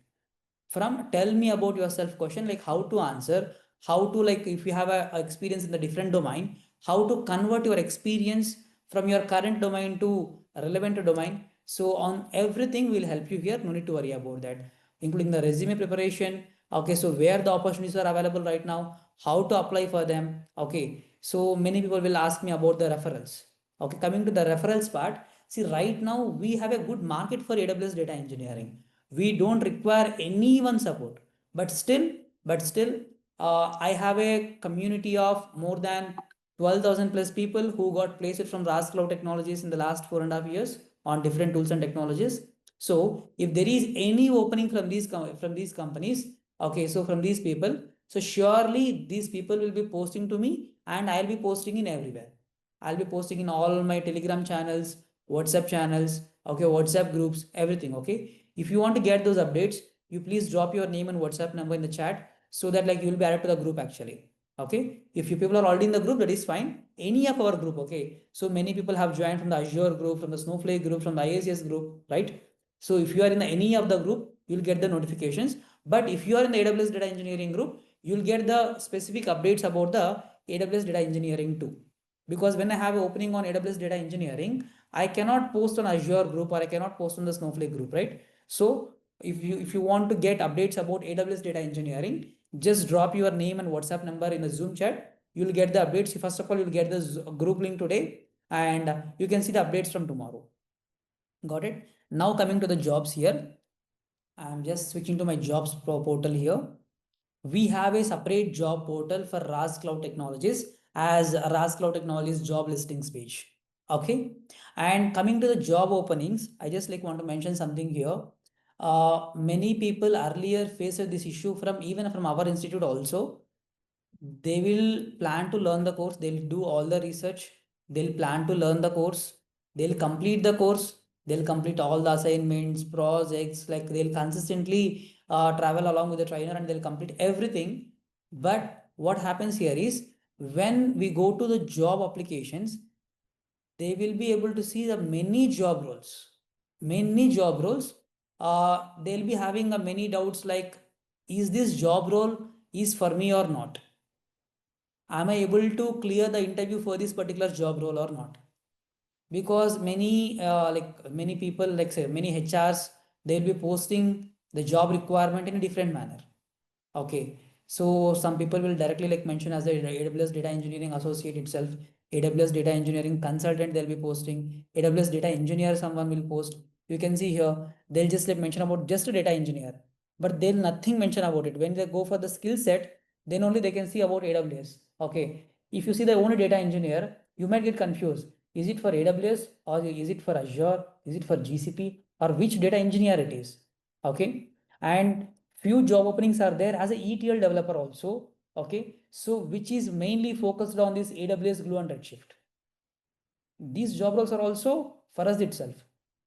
From tell me about yourself question, like how to answer, how to like if you have a experience in the different domain, how to convert your experience from your current domain to a relevant domain. So on everything we'll help you here. No need to worry about that, including the resume preparation. Okay, so where the opportunities are available right now, how to apply for them. Okay, so many people will ask me about the referrals. Okay, coming to the referrals part, see right now we have a good market for AWS data engineering. We don't require anyone support, but still I have a community of more than 12,000 plus people who got placed from RAS Cloud Technologies in the last 4.5 years on different tools and technologies. So if there is any opening from these companies, okay, so from these people, so surely these people will be posting to me, and I'll be posting in everywhere. I'll be posting in all my Telegram channels, WhatsApp channels, okay, WhatsApp groups, everything. Okay, if you want to get those updates, you please drop your name and WhatsApp number in the chat, so that like you will be added to the group actually. Okay, if you people are already in the group, that is fine. Any of our group, okay, so many people have joined from the Azure group, from the Snowflake group, from the IACS group, right? So if you are in any of the group, you'll get the notifications. But if you are in the AWS data engineering group, you'll get the specific updates about the AWS data engineering too. Because when I have an opening on AWS data engineering, I cannot post on Azure group, or I cannot post on the Snowflake group, right? So if you want to get updates about AWS data engineering, just drop your name and WhatsApp number in the Zoom chat. You'll get the updates. First of all, you'll get the group link today, and you can see the updates from tomorrow. Got it? Now coming to the jobs here. I'm just switching to my jobs portal here. We have a separate job portal for RAS Cloud Technologies as RAS Cloud Technologies job listings page. Okay. And coming to the job openings, I just like want to mention something here. Many people earlier faced this issue from even from our institute also. They will plan to learn the course, they'll do all the research, they'll plan to learn the course, they'll complete the course, they'll complete all the assignments, projects, like they'll consistently travel along with the trainer and they'll complete everything. But what happens here is when we go to the job applications, they will be able to see the many job roles. Many job roles. They'll be having many doubts like, is this job role is for me or not? Am I able to clear the interview for this particular job role or not? Because many people, like say many HRs, they'll be posting the job requirement in a different manner. Okay, so some people will directly like mention as the AWS data engineering associate itself, AWS data engineering consultant, they'll be posting AWS data engineer, someone will post. You can see here they'll just like mention about just a data engineer, but they'll nothing mention about it. When they go for the skill set, then only they can see about AWS. Okay, if you see the only data engineer, you might get confused. Is it for AWS or is it for Azure? Is it for GCP, or which data engineer it is? Okay, and few job openings are there as a ETL developer also. Okay, so which is mainly focused on this AWS Glue and Redshift. These job roles are also for us itself,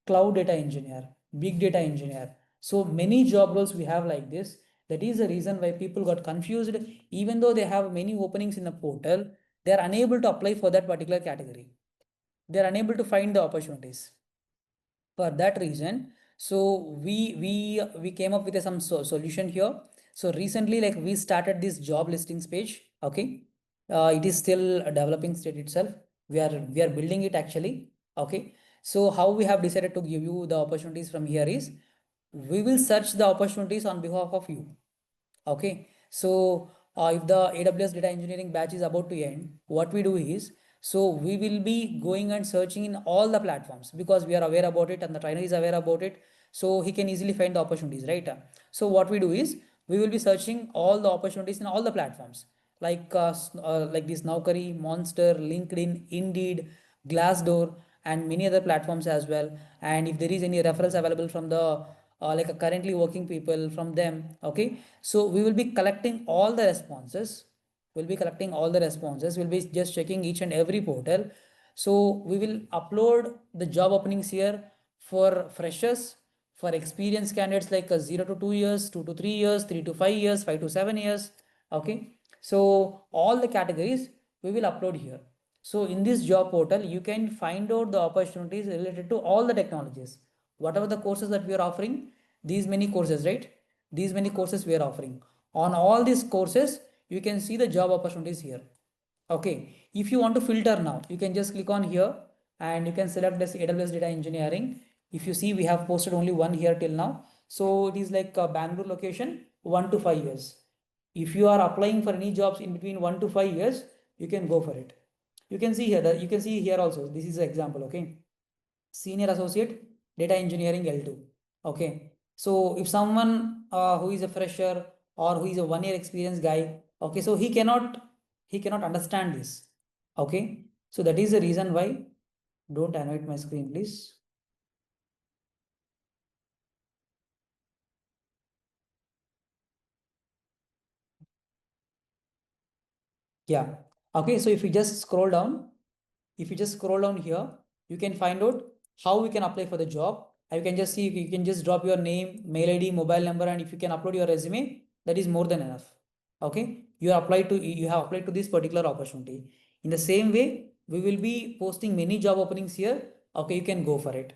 cloud data engineer, big data engineer. So many job roles we have like this. That is the reason why people got confused. Even though they have many openings in the portal, they are unable to apply for that particular category. They are unable to find the opportunities. For that reason, so we came up with some solution here. So recently, like we started this job listings page. Okay, it is still a developing state itself. We are building it actually. Okay, so how we have decided to give you the opportunities from here is, we will search the opportunities on behalf of you. Okay, so if the AWS data engineering batch is about to end, what we do is, so we will be going and searching in all the platforms, because we are aware about it and the trainer is aware about it, so he can easily find the opportunities, right? So what we do is, we will be searching all the opportunities in all the platforms, like this Naukri, Monster, LinkedIn, Indeed, Glassdoor, and many other platforms as well. And if there is any referrals available from the currently working people from them, okay, so we will be collecting all the responses. We'll be just checking each and every portal. So we will upload the job openings here for freshers, for experienced candidates like 0 to 2 years, 2 to 3 years, 3 to 5 years, 5 to 7 years. Okay, so all the categories we will upload here. So in this job portal, you can find out the opportunities related to all the technologies, whatever the courses that we are offering. These many courses, right? These many courses we are offering. On all these courses, you can see the job opportunities here. Okay, if you want to filter now, you can just click on here and you can select this AWS data engineering. If you see, we have posted only one here till now. So it is like a Bangalore location, 1 to 5 years. If you are applying for any jobs in between 1 to 5 years, you can go for it. You can see here that you can see here also. This is an example. Okay, senior associate data engineering L2. Okay, so if someone who is a fresher or who is a 1 year experienced guy, okay, so he cannot understand this. Okay, so that is the reason why. Don't animate my screen, please. Yeah. Okay, so if you just scroll down, here, you can find out how we can apply for the job. And you can just see, you can just drop your name, mail ID, mobile number, and if you can upload your resume, that is more than enough. Okay, you have applied to this particular opportunity. In the same way, we will be posting many job openings here. Okay, you can go for it.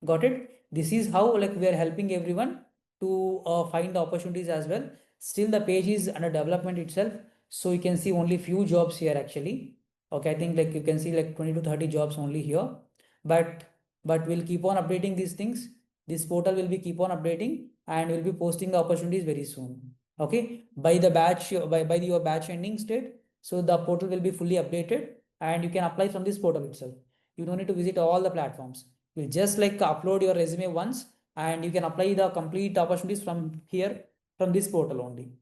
Got it? This is how like we are helping everyone to find the opportunities as well. Still the page is under development itself. So you can see only few jobs here actually. Okay, I think like you can see like 20 to 30 jobs only here. But we'll keep on updating these things. This portal will be keep on updating and we'll be posting the opportunities very soon. Okay, by the batch by your batch ending state. So the portal will be fully updated and you can apply from this portal itself. You don't need to visit all the platforms. You just like upload your resume once and you can apply the complete opportunities from here, from this portal only.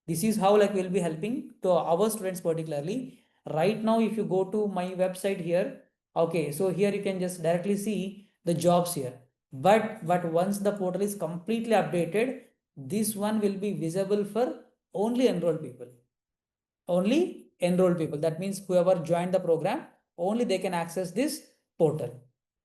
This is how like we'll be helping to our students particularly. Right now, if you go to my website here, okay, so here you can just directly see the jobs here. But once the portal is completely updated, this one will be visible for only enrolled people. Only enrolled people. That means whoever joined the program, only they can access this portal.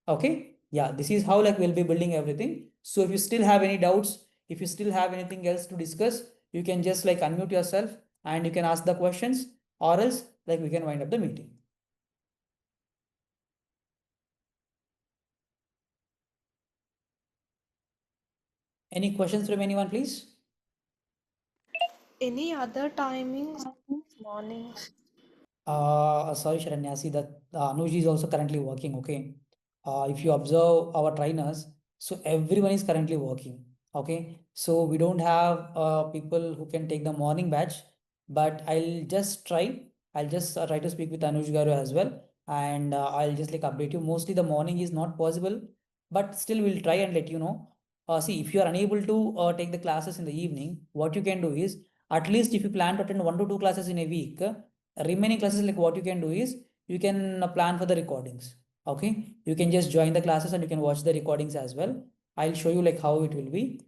Okay, yeah, this is how like we'll be building everything. So if you still have any doubts, if you still have anything else to discuss, you can just like unmute yourself and you can ask the questions, or else like we can wind up the meeting. Any questions from anyone, please? Any other timings? Mornings. Sorry, Sharanya, see that Anuj is also currently working. Okay. If you observe our trainers, so everyone is currently working. Okay. So we don't have people who can take the morning batch, but I'll just try. I'll just try to speak with Anuj Garu as well. And I'll just like update you. Mostly the morning is not possible, but still we'll try and let you know. See, if you are unable to take the classes in the evening, what you can do is at least if you plan to attend 1 to 2 classes in a week, remaining classes like what you can do is you can plan for the recordings. Okay, you can just join the classes and you can watch the recordings as well. I'll show you like how it will be.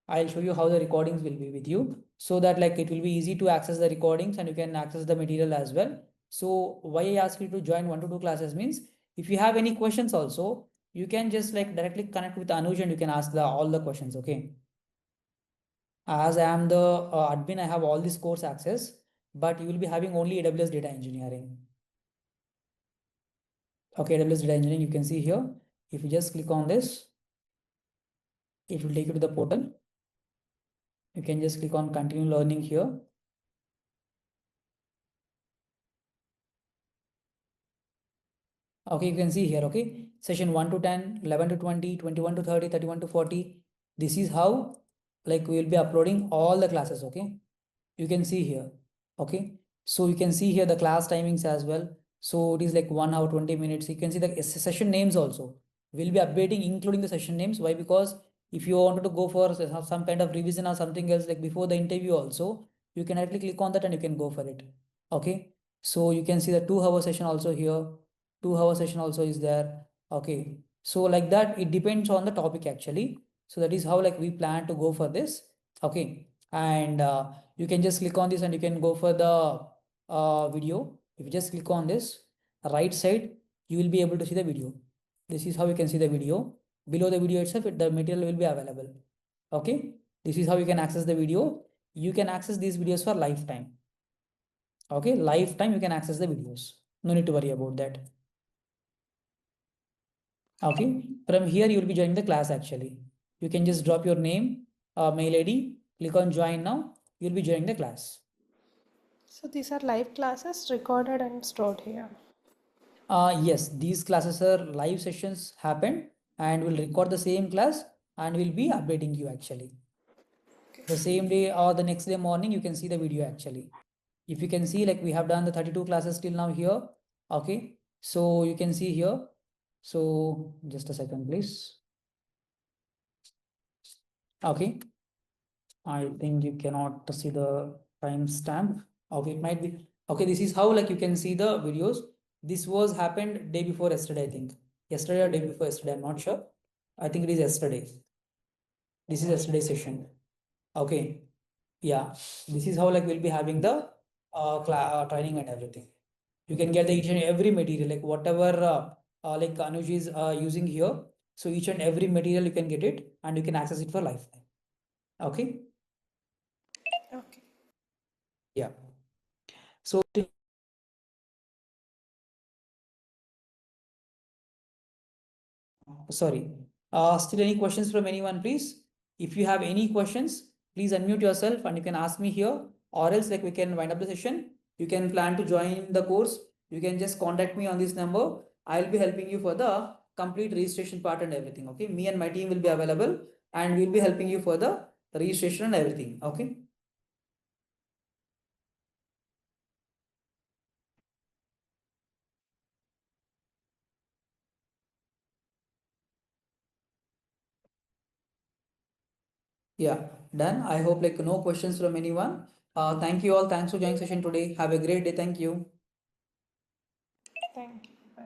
I'll show you how the recordings will be with you, so that like it will be easy to access the recordings and you can access the material as well. So why I ask you to join 1 to 2 classes means if you have any questions also, you can just like directly connect with Anuj and you can ask all the questions. Okay, as I am the admin, I have all this course access, but you will be having only AWS data engineering. Okay, AWS data engineering, you can see here. If you just click on this, it will take you to the portal. You can just click on continue learning here. Okay, you can see here, okay, session 1 to 10, 11 to 20, 21 to 30, 31 to 40. This is how like we will be uploading all the classes, okay? You can see here, okay? So you can see here the class timings as well. So it is like 1 hour, 20 minutes. You can see the session names also. We'll be updating, including the session names. Why? Because if you wanted to go for some kind of revision or something else, like before the interview also, you can directly click on that and you can go for it. Okay. So you can see the 2 hour session also here. 2 hour session also is there. Okay. So like that, it depends on the topic actually. So that is how like we plan to go for this. Okay. And you can just click on this and you can go for the video. If you just click on this right side, you will be able to see the video. This is how you can see the video. Below the video itself, the material will be available. Okay. This is how you can access the video. You can access these videos for lifetime. Okay. Lifetime you can access the videos. No need to worry about that. Okay. From here, you will be joining the class actually. You can just drop your name, mail ID, click on join now. You'll be joining the class. So these are live classes recorded and stored here. Yes, these classes are live sessions happen and we'll record the same class and we'll be updating you actually. The same day or the next day morning, you can see the video actually. If you can see, like we have done the 32 classes till now here. Okay, so you can see here. So just a second, please. Okay, I think you cannot see the timestamp. Okay, it might be. Okay, this is how like you can see the videos. This was happened day before yesterday, I think. Yesterday or day before yesterday, I'm not sure. I think it is yesterday. This is yesterday's session. Okay. Yeah. This is how like we'll be having the training and everything. You can get the each and every material, like whatever like Anuj is using here. So each and every material you can get it and you can access it for lifetime. Okay. Okay. Yeah. So sorry. Still any questions from anyone, please? If you have any questions, please unmute yourself and you can ask me here, or else like we can wind up the session. You can plan to join the course. You can just contact me on this number. I'll be helping you for the complete registration part and everything. Okay. Me and my team will be available and we'll be helping you for the registration and everything. Okay. Yeah, done. I hope like no questions from anyone. Thank you all. Thanks for joining session today. Have a great day. Thank you. Thank you. Bye.